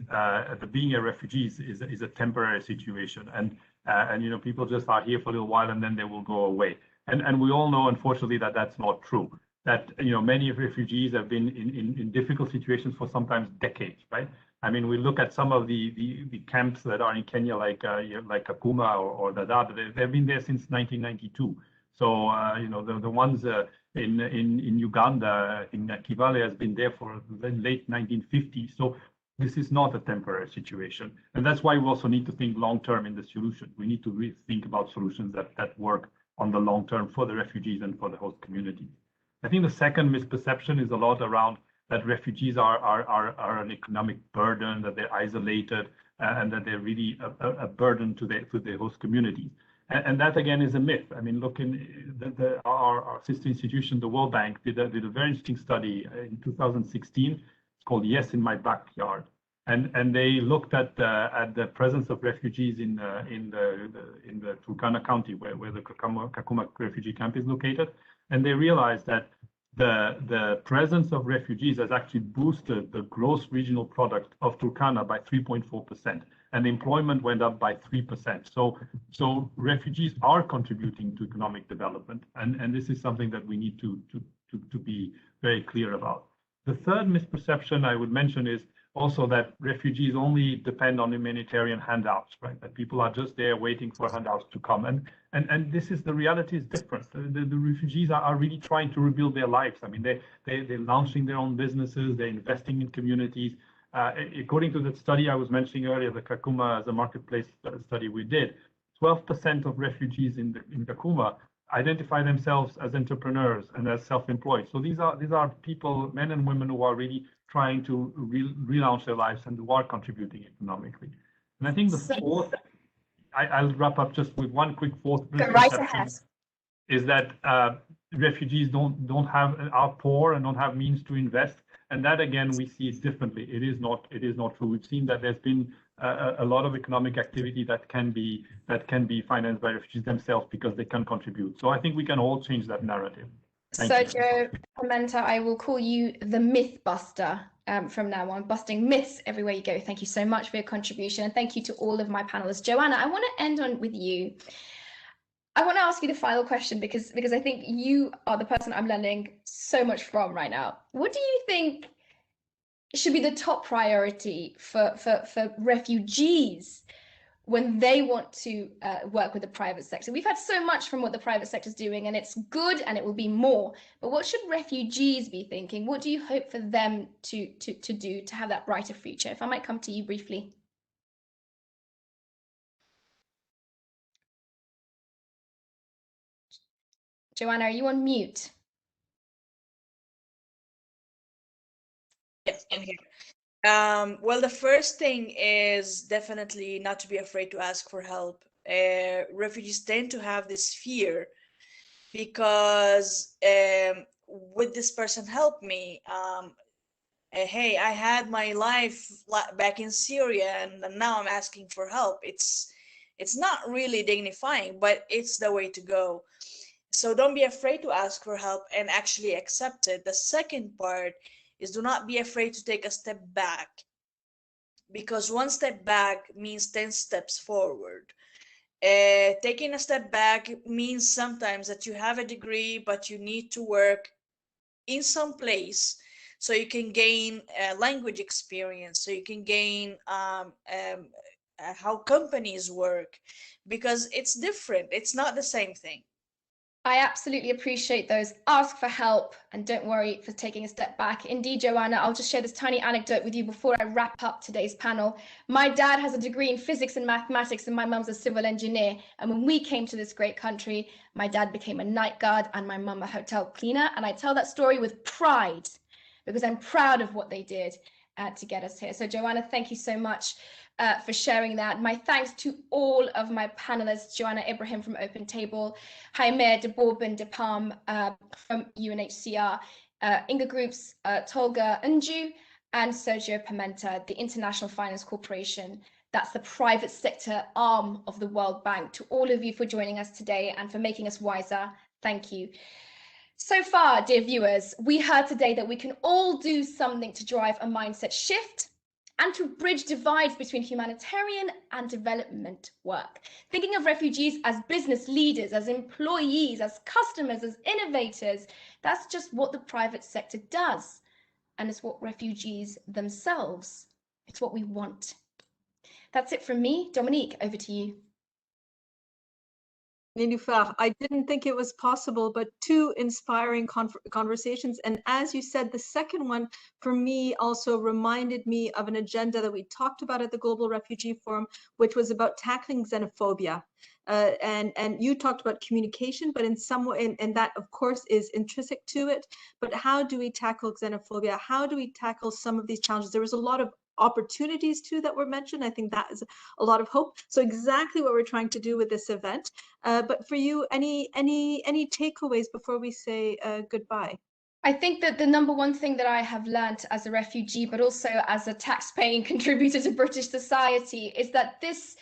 being a refugee is a temporary situation, and you know, people just are here for a little while and then they will go away. And we all know, unfortunately, that that's not true. That, you know, many refugees have been in difficult situations for sometimes decades, right? I mean, we look at some of the camps that are in Kenya, like Kakuma or Dadaab. They've been there since 1992. So you know, the ones in Uganda, in Kivale, has been there for the late 1950s. So this is not a temporary situation, and that's why we also need to think long term in the solution. We need to really think about solutions that work on the long term for the refugees and for the host communities. I think the second misperception is a lot around that refugees are an economic burden, that they're isolated, and that they're really a burden to the host communities. And that again is a myth. I mean, look, our sister institution, the World Bank, did a very interesting study in 2016. It's called Yes in My Backyard, and they looked at the presence of refugees in the Turkana County, where the Kakuma refugee camp is located, and they realized that the presence of refugees has actually boosted the gross regional product of Turkana by 3.4%, and employment went up by 3%. So refugees are contributing to economic development, and this is something that we need to be very clear about. The third misperception I would mention is also that refugees only depend on humanitarian handouts, right? That people are just there waiting for handouts to come. And this is, the reality is different. The refugees are really trying to rebuild their lives. I mean, they're launching their own businesses, they're investing in communities. According to that study I was mentioning earlier, the Kakuma as a marketplace study we did, 12% of refugees in Kakuma identify themselves as entrepreneurs and as self-employed. So these are people, men and women, who are really trying to relaunch their lives and who are contributing economically. And I think the fourth, I'll wrap up just with one quick fourth misconception, is that refugees are poor and don't have means to invest. And that, again, we see it differently. It is not true. We've seen that there's been a lot of economic activity that can be financed by refugees themselves because they can contribute. So I think we can all change that narrative. Sergio Pimenta, I will call you the myth buster from now on, busting myths everywhere you go. Thank you so much for your contribution, and thank you to all of my panelists. Joanna, I want to end on with you. I want to ask you the final question because I think you are the person I'm learning so much from right now. What do you think should be the top priority for refugees when they want to work with the private sector? We've had so much from what the private sector is doing, and it's good, and it will be more. But what should refugees be thinking? What do you hope for them to do to have that brighter future? If I might come to you briefly. Joanna, are you on mute? Yes, I'm here. Well, the first thing is definitely not to be afraid to ask for help. Refugees tend to have this fear because would this person help me? Hey, I had my life back in Syria and now I'm asking for help. It's not really dignifying, but it's the way to go. So don't be afraid to ask for help and actually accept it. The second part is do not be afraid to take a step back, because one step back means 10 steps forward. Taking a step back means sometimes that you have a degree, but you need to work in some place so you can gain language experience, so you can gain how companies work, because it's different. It's not the same thing. I absolutely appreciate those. Ask for help and don't worry for taking a step back. Indeed, Joanna, I'll just share this tiny anecdote with you before I wrap up today's panel. My dad has a degree in physics and mathematics and my mum's a civil engineer. And when we came to this great country, my dad became a night guard and my mum a hotel cleaner. And I tell that story with pride because I'm proud of what they did to get us here. So Joanna, thank you so much for sharing that. My thanks to all of my panelists, Joanna Ibrahim from Open Table, Jaime de Bourbon de Palm from UNHCR, Inga Group's Tolga Unju, and Sergio Pimenta, the International Finance Corporation. That's the private sector arm of the World Bank. To all of you for joining us today and for making us wiser, thank you. So far, dear viewers, we heard today that we can all do something to drive a mindset shift and to bridge divides between humanitarian and development work. Thinking of refugees as business leaders, as employees, as customers, as innovators, that's just what the private sector does. And it's what refugees themselves, it's what we want. That's it from me. Dominique, over to you. Niloufar, I didn't think it was possible, but two inspiring conversations. And as you said, the second one for me also reminded me of an agenda that we talked about at the Global Refugee Forum, which was about tackling xenophobia. And you talked about communication, but in some way, and that of course is intrinsic to it. But how do we tackle xenophobia? How do we tackle some of these challenges? There was a lot of opportunities too that were mentioned. I think that is a lot of hope. So exactly what we're trying to do with this event. But for you, any takeaways before we say goodbye? I think that the number one thing that I have learned as a refugee, but also as a tax-paying contributor to British society, is that this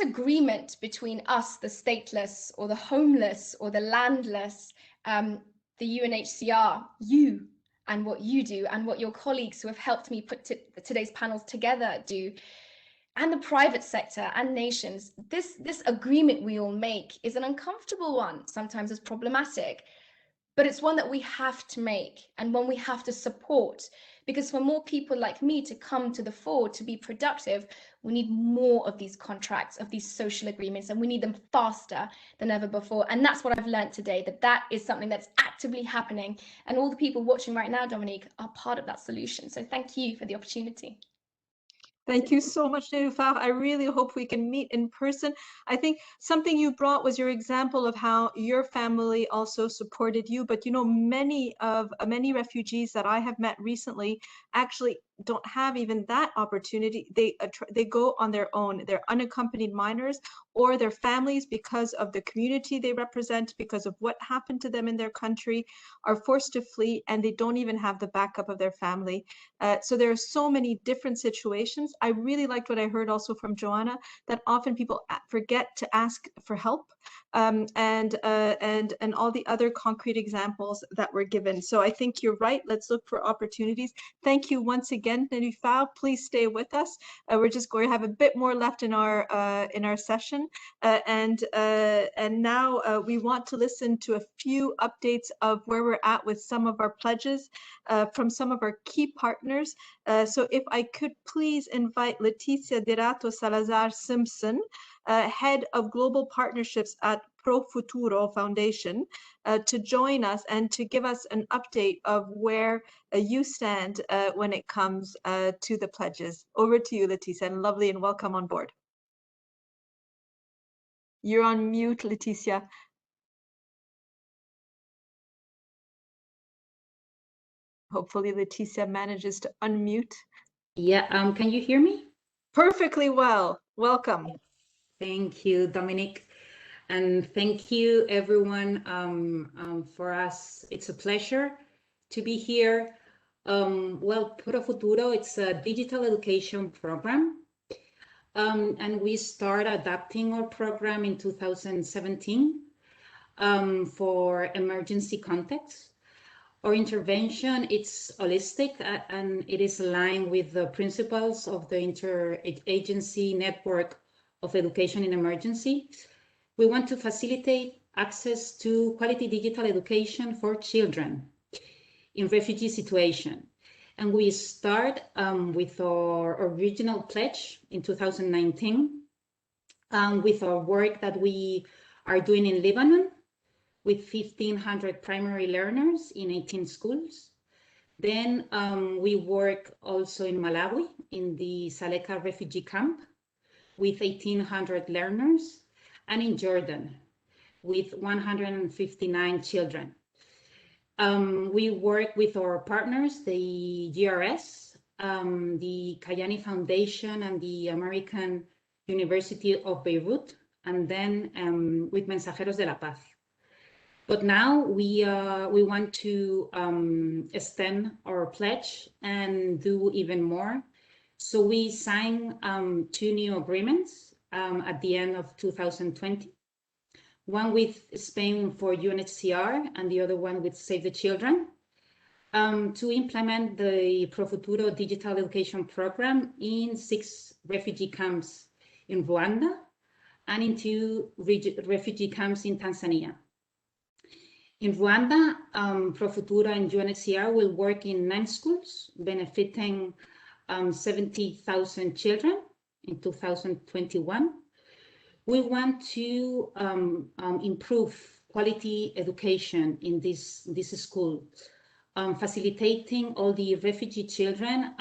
agreement between us, the stateless or the homeless or the landless, the UNHCR, you, and what you do, and what your colleagues who have helped me put today's panels together do, and the private sector and nations, this agreement we all make is an uncomfortable one. Sometimes it's problematic, but it's one that we have to make and one we have to support, because for more people like me to come to the fore to be productive, we need more of these contracts, of these social agreements, and we need them faster than ever before. And that's what I've learned today, that is something that's actively happening. And all the people watching right now, Dominique, are part of that solution. So thank you for the opportunity. Thank you so much, Nilüfer. I really hope we can meet in person. I think something you brought was your example of how your family also supported you. But you know, many refugees that I have met recently actually don't have even that opportunity. They go on their own. They're unaccompanied minors, or their families, because of the community they represent, because of what happened to them in their country, are forced to flee, and they don't even have the backup of their family. So there are so many different situations. I really liked what I heard also from Joanna, that often people forget to ask for help, and all the other concrete examples that were given. So I think you're right. Let's look for opportunities. Thank you once again, Nilüfer. Please stay with us. We're just going to have a bit more left in our session, and now we want to listen to a few updates of where we're at with some of our pledges from some of our key partners. So if I could please invite Leticia Dirato Salazar Simpson, Head of Global Partnerships at Pro Futuro Foundation, to join us and to give us an update of where you stand when it comes to the pledges. Over to you, Leticia, and lovely and welcome on board. You're on mute, Leticia. Hopefully Leticia manages to unmute. Yeah, can you hear me? Perfectly well. Welcome. Thank you, Dominique. And thank you, everyone. For us, it's a pleasure to be here. Well, Pro Futuro, it's a digital education program. And we started adapting our program in 2017 for emergency contexts. Our intervention, it's holistic and it is aligned with the principles of the interagency network of education in emergency. We want to facilitate access to quality digital education for children in refugee situation. And we start with our original pledge in 2019 with our work that we are doing in Lebanon, with 1,500 primary learners in 18 schools. Then we work also in Malawi, in the Saleka refugee camp, with 1,800 learners, and in Jordan, with 159 children. We work with our partners, the GRS, the Kayani Foundation, and the American University of Beirut, and then with Mensajeros de la Paz. But now we want to extend our pledge and do even more. So we signed 2 new agreements at the end of 2020. One with Spain for UNHCR and the other one with Save the Children, to implement the Pro Futuro digital education program in 6 refugee camps in Rwanda and in 2 refugee camps in Tanzania. In Rwanda, Pro Futuro and UNHCR will work in 9 schools, benefiting 70,000 children in 2021. We want to improve quality education in this school, facilitating all the refugee children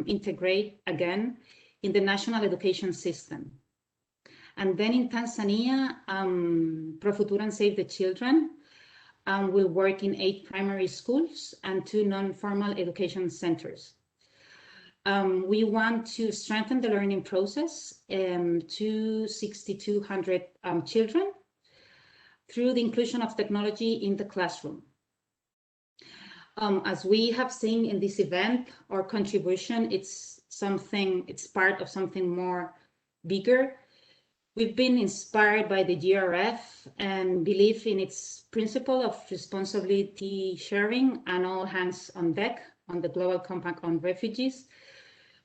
integrate again in the national education system. And then in Tanzania, Pro Futuro and Save the Children will work in 8 primary schools and 2 non-formal education centers. We want to strengthen the learning process to 6,200 children through the inclusion of technology in the classroom. As we have seen in this event, our contribution, it's part of something more bigger. We've been inspired by the GRF and believe in its principle of responsibility sharing and all hands on deck on the Global Compact on Refugees.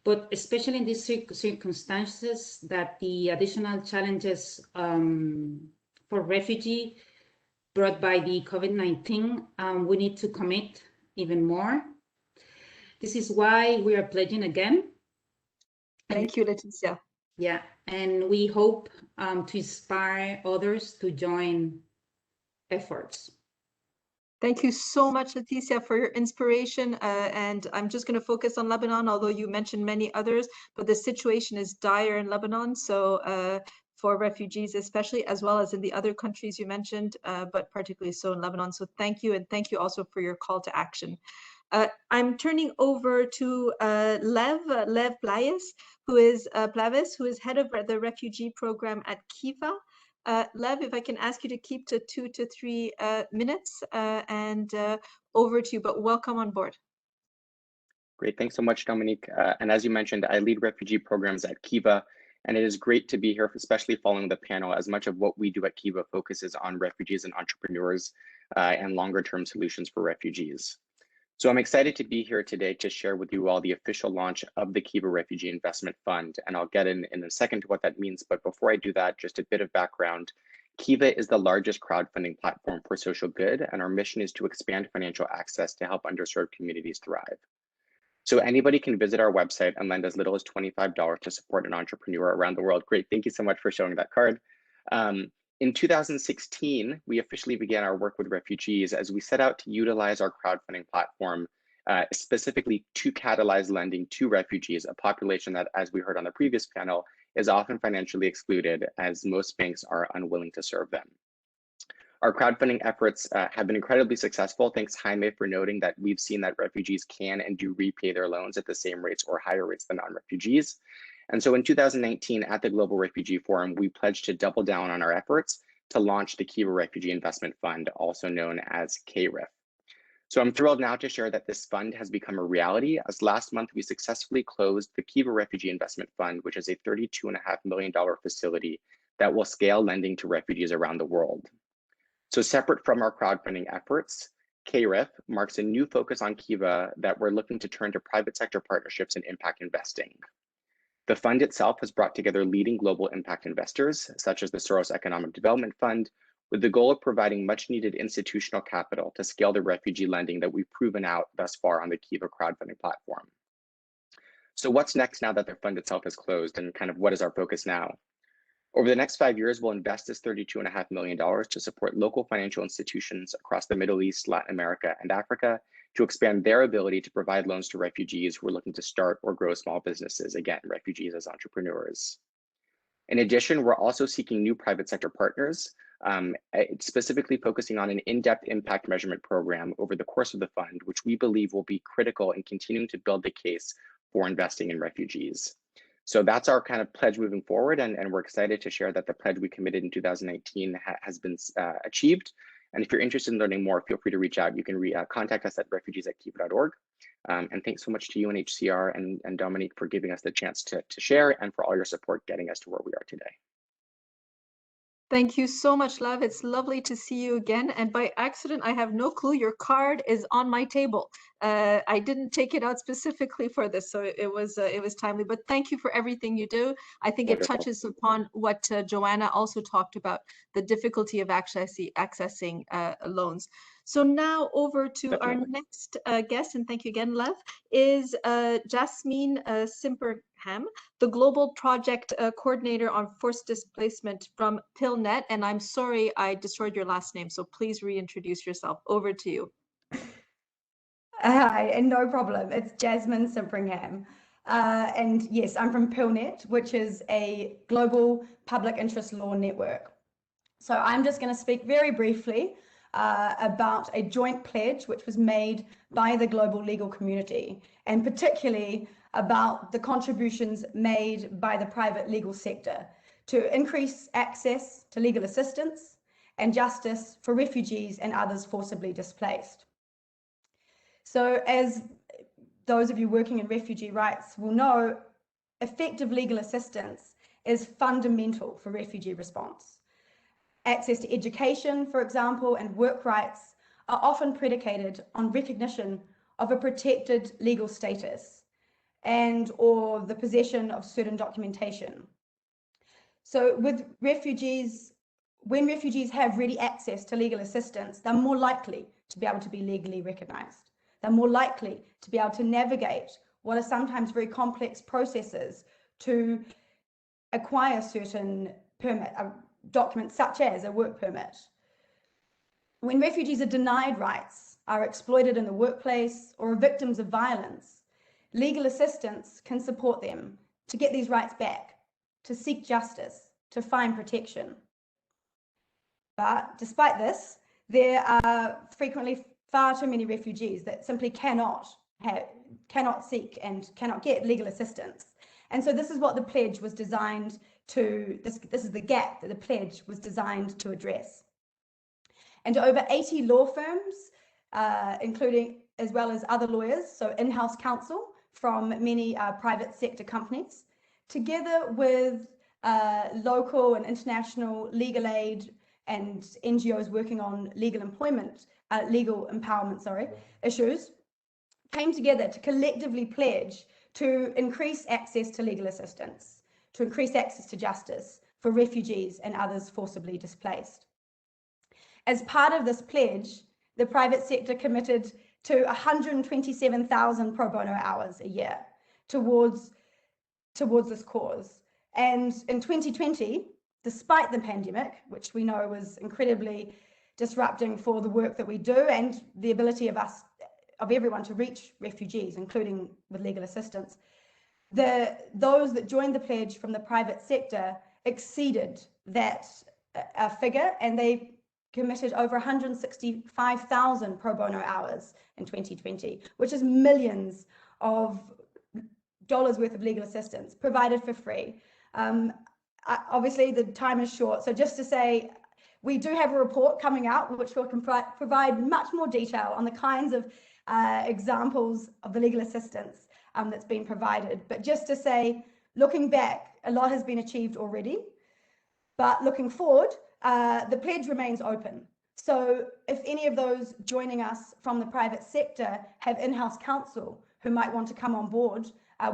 But especially in these circumstances, that the additional challenges for refugee brought by the COVID-19, we need to commit even more. This is why we are pledging again. Thank you, Leticia. Yeah, and we hope to inspire others to join efforts. Thank you so much, Leticia, for your inspiration. And I'm just going to focus on Lebanon, although you mentioned many others, but the situation is dire in Lebanon. So for refugees, especially, as well as in the other countries you mentioned, but particularly so in Lebanon. So thank you. And thank you also for your call to action. I'm turning over to Lev Plavis, who is head of the refugee program at Kiva. Lev, if I can ask you to keep to 2 to 3 minutes, and over to you, but welcome on board. Great, thanks so much, Dominique. And as you mentioned, I lead refugee programs at Kiva, and it is great to be here, especially following the panel, as much of what we do at Kiva focuses on refugees and entrepreneurs and longer term solutions for refugees. So I'm excited to be here today to share with you all the official launch of the Kiva Refugee Investment Fund, and I'll get in a second to what that means. But before I do that, just a bit of background. Kiva is the largest crowdfunding platform for social good, and our mission is to expand financial access to help underserved communities thrive. So anybody can visit our website and lend as little as $25 to support an entrepreneur around the world. Great, thank you so much for showing that card. In 2016, we officially began our work with refugees as we set out to utilize our crowdfunding platform specifically to catalyze lending to refugees, a population that, as we heard on the previous panel, is often financially excluded as most banks are unwilling to serve them. Our crowdfunding efforts have been incredibly successful. Thanks, Jaime, for noting that we've seen that refugees can and do repay their loans at the same rates or higher rates than non-refugees. And so in 2019, at the Global Refugee Forum, we pledged to double down on our efforts to launch the Kiva Refugee Investment Fund, also known as KRIF. So I'm thrilled now to share that this fund has become a reality, as last month we successfully closed the Kiva Refugee Investment Fund, which is a $32.5 million facility that will scale lending to refugees around the world. So separate from our crowdfunding efforts, KRIF marks a new focus on Kiva that we're looking to turn to private sector partnerships and impact investing. The fund itself has brought together leading global impact investors, such as the Soros Economic Development Fund, with the goal of providing much needed institutional capital to scale the refugee lending that we've proven out thus far on the Kiva crowdfunding platform. So what's next now that the fund itself is closed, and kind of what is our focus now? Over the next 5 years, we'll invest this $32.5 million to support local financial institutions across the Middle East, Latin America, and Africa to expand their ability to provide loans to refugees who are looking to start or grow small businesses, again, refugees as entrepreneurs. In addition, we're also seeking new private sector partners, specifically focusing on an in-depth impact measurement program over the course of the fund, which we believe will be critical in continuing to build the case for investing in refugees. So that's our kind of pledge moving forward, and we're excited to share that the pledge we committed in 2019 has been achieved. And if you're interested in learning more, feel free to reach out. You can contact us at refugees@kiva.org. And thanks so much to UNHCR and Dominique for giving us the chance to share, and for all your support getting us to where we are today. Thank you so much, Lev. It's lovely to see you again. And by accident, I have no clue. Your card is on my table. I didn't take it out specifically for this, so it was timely. But thank you for everything you do. I think Wonderful. It touches upon what Joanna also talked about, the difficulty of accessing loans. So now over to Definitely. our next guest, and thank you again, Lev, is Jasmine Simperham, the Global Project Coordinator on Forced Displacement from PILNet. And I'm sorry I destroyed your last name, so please reintroduce yourself. Over to you. Hi, and no problem. It's Jasmine Simpringham. And yes, I'm from PILNet, which is a global public interest law network. So I'm just going to speak very briefly about a joint pledge which was made by the global legal community, and particularly about the contributions made by the private legal sector to increase access to legal assistance and justice for refugees and others forcibly displaced. So as those of you working in refugee rights will know, effective legal assistance is fundamental for refugee response. Access to education, for example, and work rights are often predicated on recognition of a protected legal status and or the possession of certain documentation. So with refugees, when refugees have ready access to legal assistance, they're more likely to be able to be legally recognized. They're more likely to be able to navigate what are sometimes very complex processes to acquire certain documents, such as a work permit. When refugees are denied rights, are exploited in the workplace, or are victims of violence, legal assistance can support them to get these rights back, to seek justice, to find protection. But despite this, there are frequently far too many refugees that simply cannot seek and cannot get legal assistance. And so this is what the pledge was designed to, this is the gap that the pledge was designed to address. And over 80 law firms, including as well as other lawyers, so in-house counsel from many private sector companies, together with local and international legal aid and NGOs working on legal empowerment issues, came together to collectively pledge to increase access to legal assistance, to increase access to justice for refugees and others forcibly displaced. As part of this pledge, the private sector committed to 127,000 pro bono hours a year towards this cause. And in 2020, despite the pandemic, which we know was incredibly disrupting for the work that we do and the ability of everyone to reach refugees, including with legal assistance, those that joined the pledge from the private sector exceeded that figure, and they committed over 165,000 pro bono hours in 2020, which is millions of dollars worth of legal assistance provided for free. Obviously, the time is short, so just to say, we do have a report coming out which will provide much more detail on the kinds of examples of the legal assistance that's been provided. But just to say, looking back, a lot has been achieved already, but looking forward, the pledge remains open. So if any of those joining us from the private sector have in-house counsel who might want to come on board,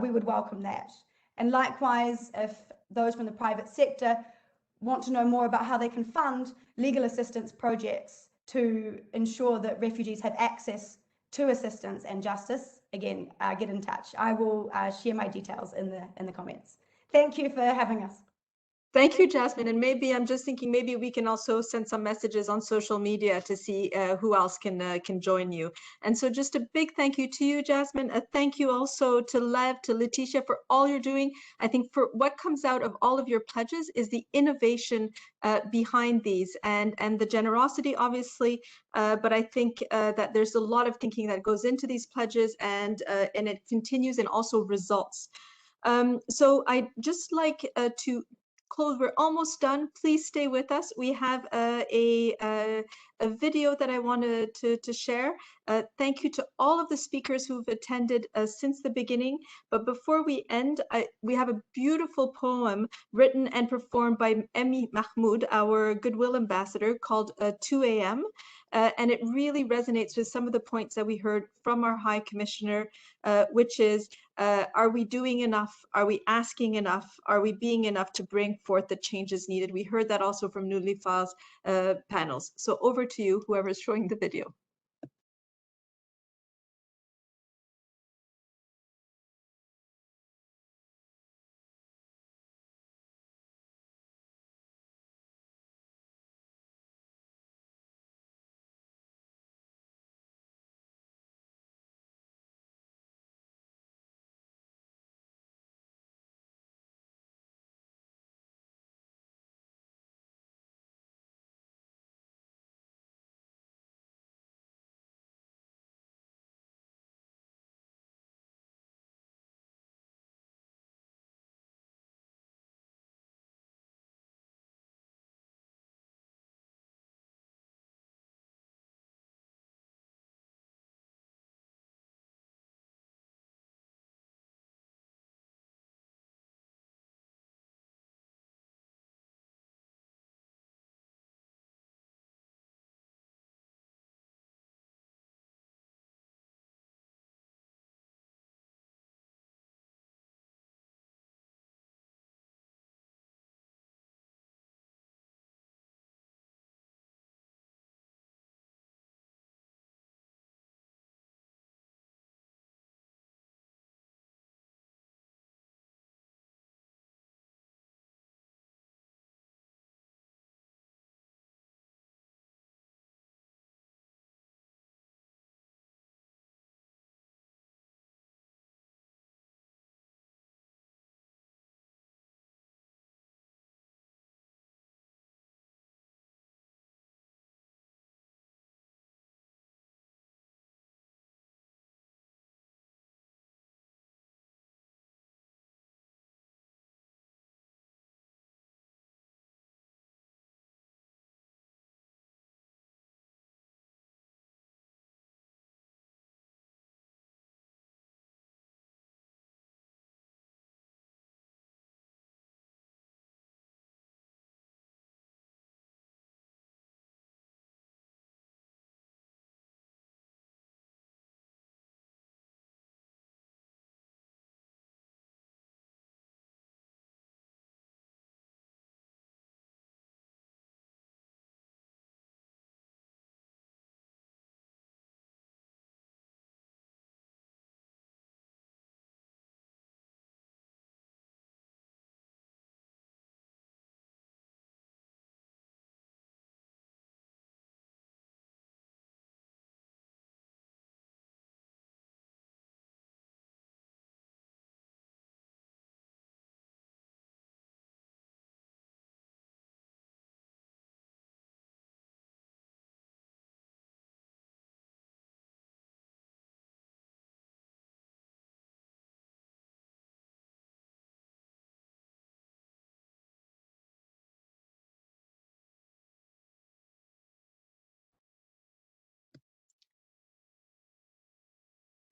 we would welcome that. And likewise, if those from the private sector want to know more about how they can fund legal assistance projects to ensure that refugees have access to assistance and justice, again, get in touch. I will share my details in the comments. Thank you for having us. Thank you, Jasmine. And maybe I'm just thinking maybe we can also send some messages on social media to see who else can join you. And so just a big thank you to you, Jasmine. A thank you also to Lev, to Letitia for all you're doing. I think for what comes out of all of your pledges is the innovation behind these and the generosity, obviously. But I think that there's a lot of thinking that goes into these pledges and it continues and also results. So I'd just like to close. We're almost done. Please stay with us. We have a video that I wanted to share. Thank you to all of the speakers who've attended since the beginning. But before we end, we have a beautiful poem written and performed by Emmy Mahmoud, our Goodwill Ambassador, called 2 a.m. And it really resonates with some of the points that we heard from our High Commissioner, which is, are we doing enough? Are we asking enough? Are we being enough to bring forth the changes needed? We heard that also from Nulifa's panels. So over to you, whoever is showing the video.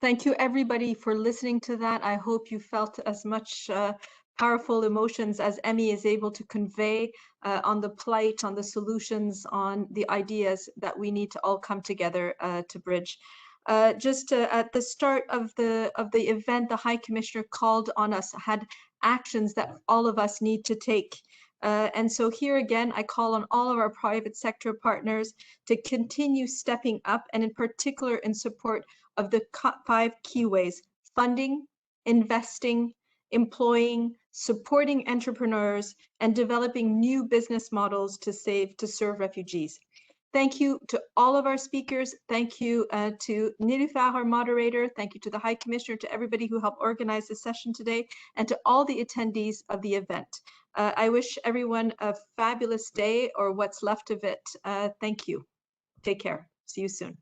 Thank you, everybody, for listening to that. I hope you felt as much powerful emotions as Emmy is able to convey on the plight, on the solutions, on the ideas that we need to all come together to bridge. Just at the start of the event, the High Commissioner called on us, had actions that all of us need to take. And so here again, I call on all of our private sector partners to continue stepping up, and in particular in support of the 5 key ways: funding, investing, employing, supporting entrepreneurs, and developing new business models to serve refugees. Thank you to all of our speakers. Thank you to Nilüfer, our moderator. Thank you to the High Commissioner, to everybody who helped organize this session today, and to all the attendees of the event. I wish everyone a fabulous day, or what's left of it. Thank you. Take care. See you soon.